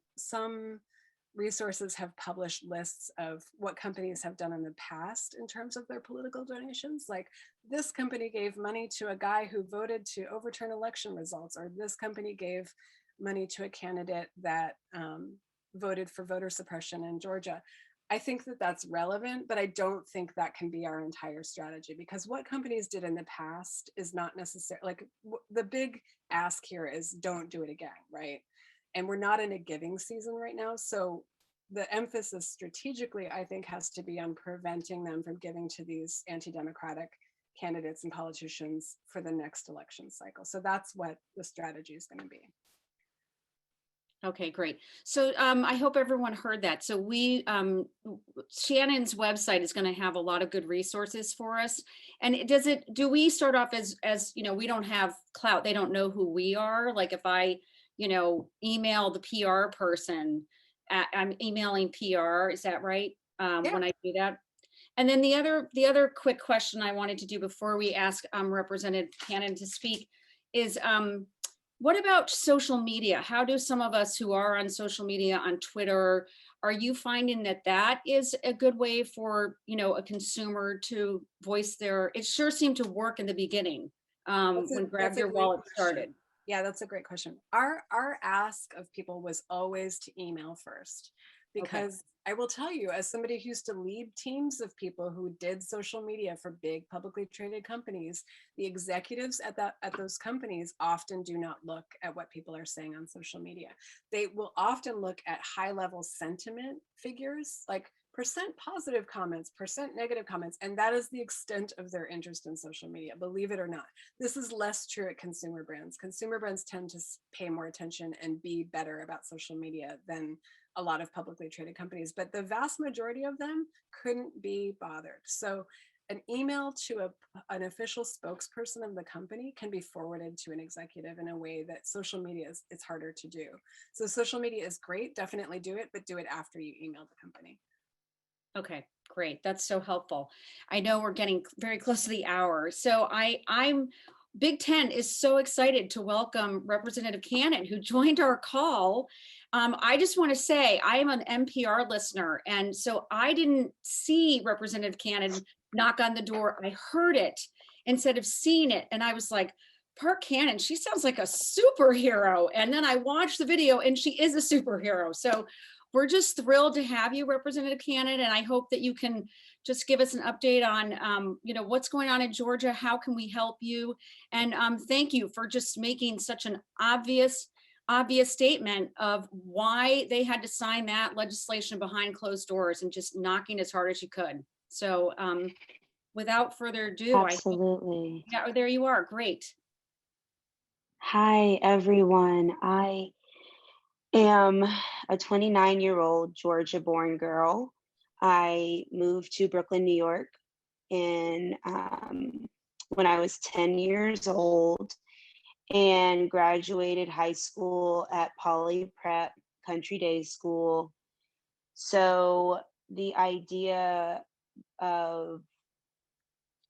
resources have published lists of what companies have done in the past in terms of their political donations. Like this company gave money to a guy who voted to overturn election results, or this company gave money to a candidate that voted for voter suppression in Georgia. I think that that's relevant, but I don't think that can be our entire strategy, because what companies did in the past is not necessarily, like the big ask here is don't do it again, right? And we're not in a giving season right now. So the emphasis strategically, I think, has to be on preventing them from giving to these anti-democratic candidates and politicians for the next election cycle. So that's what the strategy is going to be. Okay, great. So I hope everyone heard that. So Shannon's website is going to have a lot of good resources for us. And do we start off as, we don't have clout, they don't know who we are. Like if I, email the PR person, I'm emailing PR, is that right? When I do that? And then the other quick question I wanted to do before we ask Representative Cannon to speak is, what about social media? How do some of us who are on social media, on Twitter, Are you finding that that is a good way for, a consumer to voice it sure seemed to work in the beginning, when Grab That's a Your great Wallet started. question. Yeah, that's a great question. Our ask of people was always to email first, Okay. because I will tell you, as somebody who used to lead teams of people who did social media for big publicly traded companies, the executives at those companies often do not look at what people are saying on social media. They will often look at high level sentiment figures, like percent positive comments, percent negative comments, and that is the extent of their interest in social media, believe it or not. This is less true at consumer brands. Consumer brands tend to pay more attention and be better about social media than a lot of publicly traded companies, but the vast majority of them couldn't be bothered. So an email to an official spokesperson of the company can be forwarded to an executive in a way that social media it's harder to do. So social media is great, definitely do it, but do it after you email the company. Okay, great. That's so helpful. I know we're getting very close to the hour. So I'm Big Ten is so excited to welcome Representative Cannon, who joined our call. I just want to say I am an NPR listener, and so I didn't see Representative Cannon knock on the door. I heard it instead of seeing it, and I was like, "Per Cannon, she sounds like a superhero." And then I watched the video, and she is a superhero. So we're just thrilled to have you, Representative Cannon, and I hope that you can just give us an update on, what's going on in Georgia. How can we help you? And thank you for just making such an obvious statement of why they had to sign that legislation behind closed doors and just knocking as hard as you could. So without further ado, Absolutely. yeah, there you are. Great. Hi, everyone. I am a 29-year-old Georgia-born girl. I moved to Brooklyn, New York in when I was 10 years old and graduated high school at Poly Prep Country Day School. So the idea of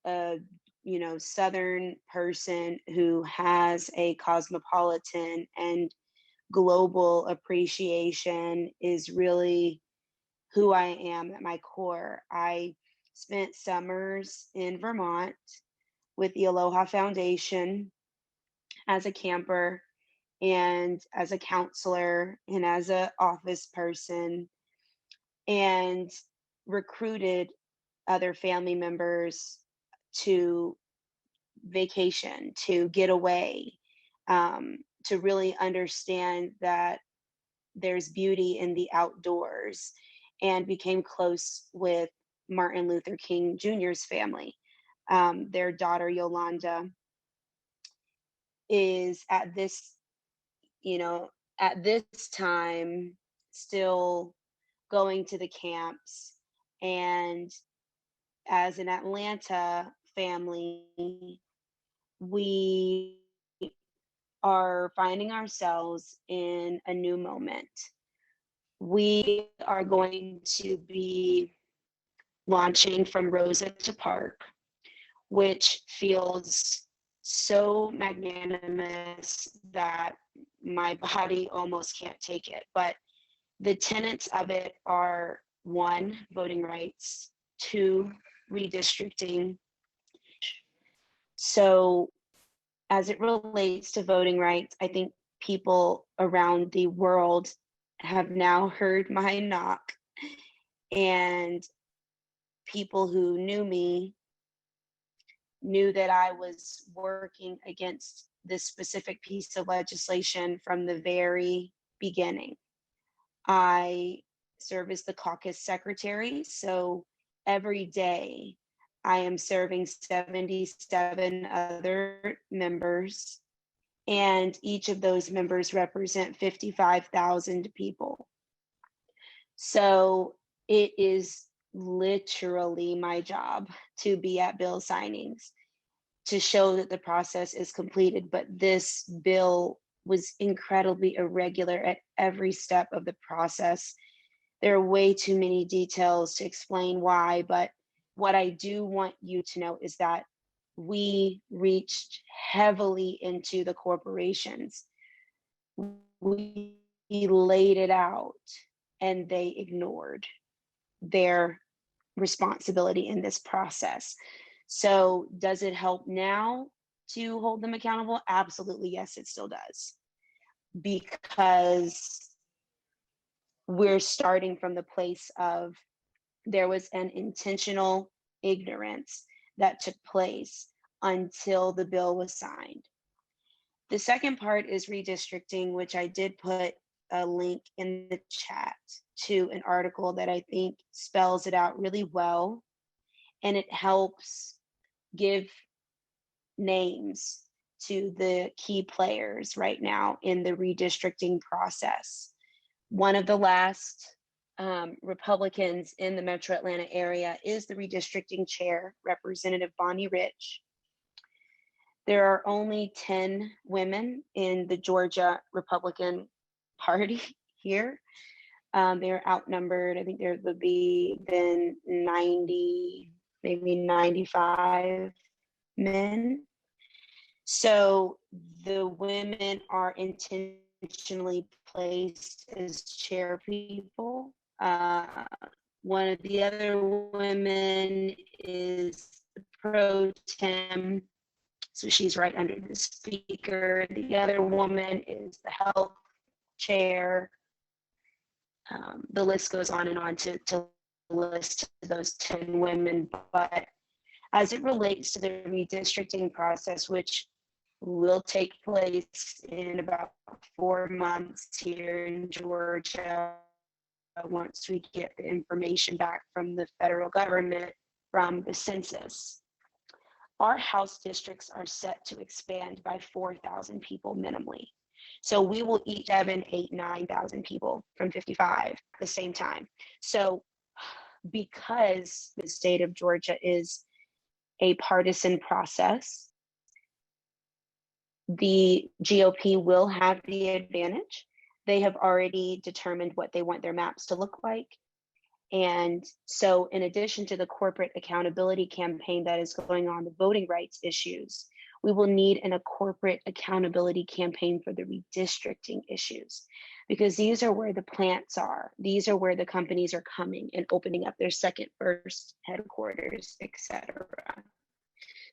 a Southern person who has a cosmopolitan and global appreciation is really who I am at my core. I spent summers in Vermont with the Aloha Foundation as a camper and as a counselor and as an office person, and recruited other family members to vacation, to get away, to really understand that there's beauty in the outdoors, and became close with Martin Luther King Jr.'s family. Their daughter Yolanda is at this time still going to the camps. And as an Atlanta family, we are finding ourselves in a new moment. We are going to be launching from Rosa to Park, which feels so magnanimous that my body almost can't take it. But the tenets of it are: 1, voting rights; 2, redistricting. So as it relates to voting rights, I think people around the world have now heard my knock, and people who knew me knew that I was working against this specific piece of legislation from the very beginning. I serve as the caucus secretary, so every day I am serving 77 other members, and each of those members represent 55,000 people. So it is literally my job to be at bill signings to show that the process is completed. But this bill was incredibly irregular at every step of the process. There are way too many details to explain why, but what I do want you to know is that we reached heavily into the corporations. We laid it out, and they ignored their responsibility in this process. So does it help now to hold them accountable? Absolutely, yes, it still does. Because we're starting from the place of there was an intentional ignorance that took place until the bill was signed. The second part is redistricting, which I did put a link in the chat to an article that I think spells it out really well, and it helps give names to the key players right now in the redistricting process. One of the last Republicans in the Metro Atlanta area is the redistricting chair, Representative Bonnie Rich. There are only 10 women in the Georgia Republican Party here. They're outnumbered. I think there would be then 90, maybe 95 men. So the women are intentionally placed as chair people. One of the other women is pro tem, so she's right under the speaker. The other woman is the health chair. The list goes on and on to list those 10 women. But as it relates to the redistricting process, which will take place in about 4 months here in Georgia, once we get the information back from the federal government from the census. Our House districts are set to expand by 4,000 people minimally. So we will each have 9,000 people from 55 at the same time. So because the state of Georgia is a partisan process, the GOP will have the advantage. They have already determined what they want their maps to look like. And so in addition to the corporate accountability campaign that is going on, the voting rights issues, we will need a corporate accountability campaign for the redistricting issues, because these are where the plants are. These are where the companies are coming and opening up their second, first headquarters, etc.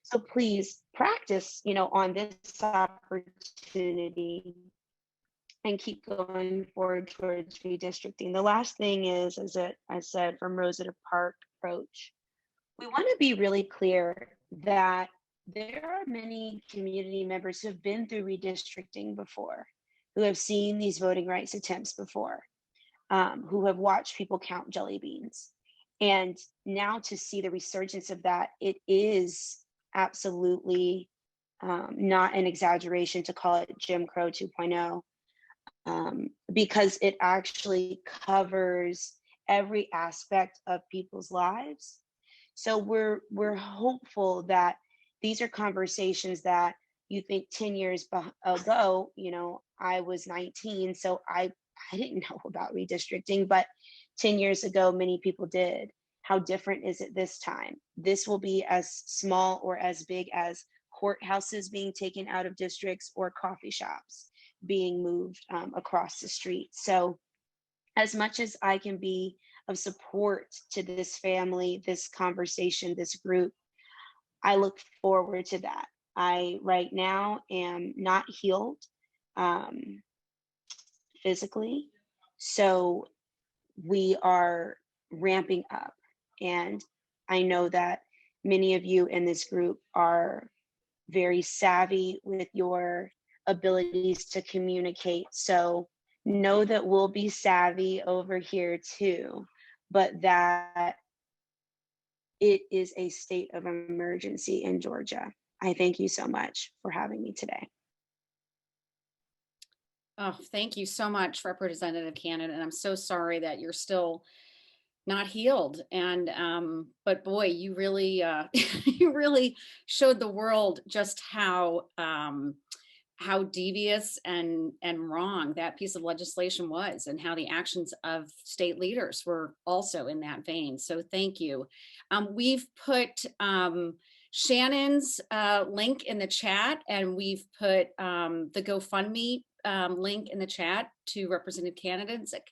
So please practice, on this opportunity and keep going forward towards redistricting. The last thing is, as I said, from Rosetta Park approach, we want to be really clear that there are many community members who have been through redistricting before, who have seen these voting rights attempts before, who have watched people count jelly beans. And now to see the resurgence of that, it is absolutely not an exaggeration to call it Jim Crow 2.0. Because it actually covers every aspect of people's lives. So we're hopeful that these are conversations that you think 10 years ago, I was 19, so I didn't know about redistricting, but 10 years ago, many people did. How different is it this time? This will be as small or as big as courthouses being taken out of districts or coffee shops being moved across the street. So as much as I can be of support to this family, this conversation, this group, I look forward to that. I right now am not healed physically, so we are ramping up. And I know that many of you in this group are very savvy with your abilities to communicate. So know that we'll be savvy over here too, but that it is a state of emergency in Georgia. I thank you so much for having me today. Oh, thank you so much, Representative Cannon. And I'm so sorry that you're still not healed. And but boy, you really you really showed the world just how devious and wrong that piece of legislation was, and how the actions of state leaders were also in that vein. So thank you. We've put Shannon's link in the chat, and we've put the GoFundMe link in the chat to Representative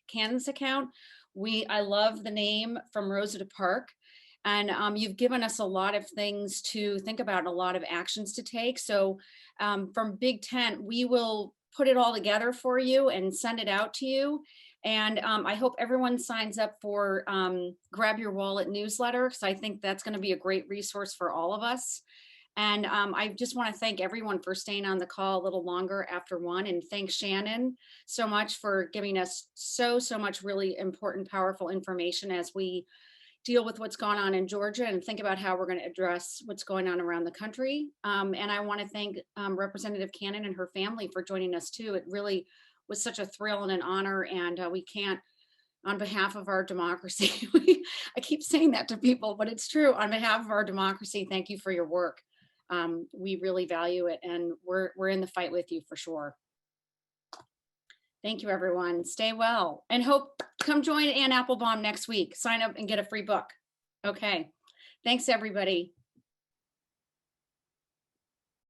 Cannon's account. I love the name From Rosa to Park. And you've given us a lot of things to think about, and a lot of actions to take. So from Big Tent, we will put it all together for you and send it out to you. And I hope everyone signs up for Grab Your Wallet newsletter, because I think that's going to be a great resource for all of us. And I just want to thank everyone for staying on the call a little longer after 1, and thank Shannon so much for giving us so much really important, powerful information as we deal with what's going on in Georgia and think about how we're going to address what's going on around the country. And I want to thank Representative Cannon and her family for joining us too. It really was such a thrill and an honor, and we can't, on behalf of our democracy, I keep saying that to people, but it's true. On behalf of our democracy, thank you for your work. We really value it, and we're in the fight with you for sure. Thank you, everyone. Stay well, and come join Ann Applebaum next week. Sign up and get a free book. Okay. Thanks, everybody.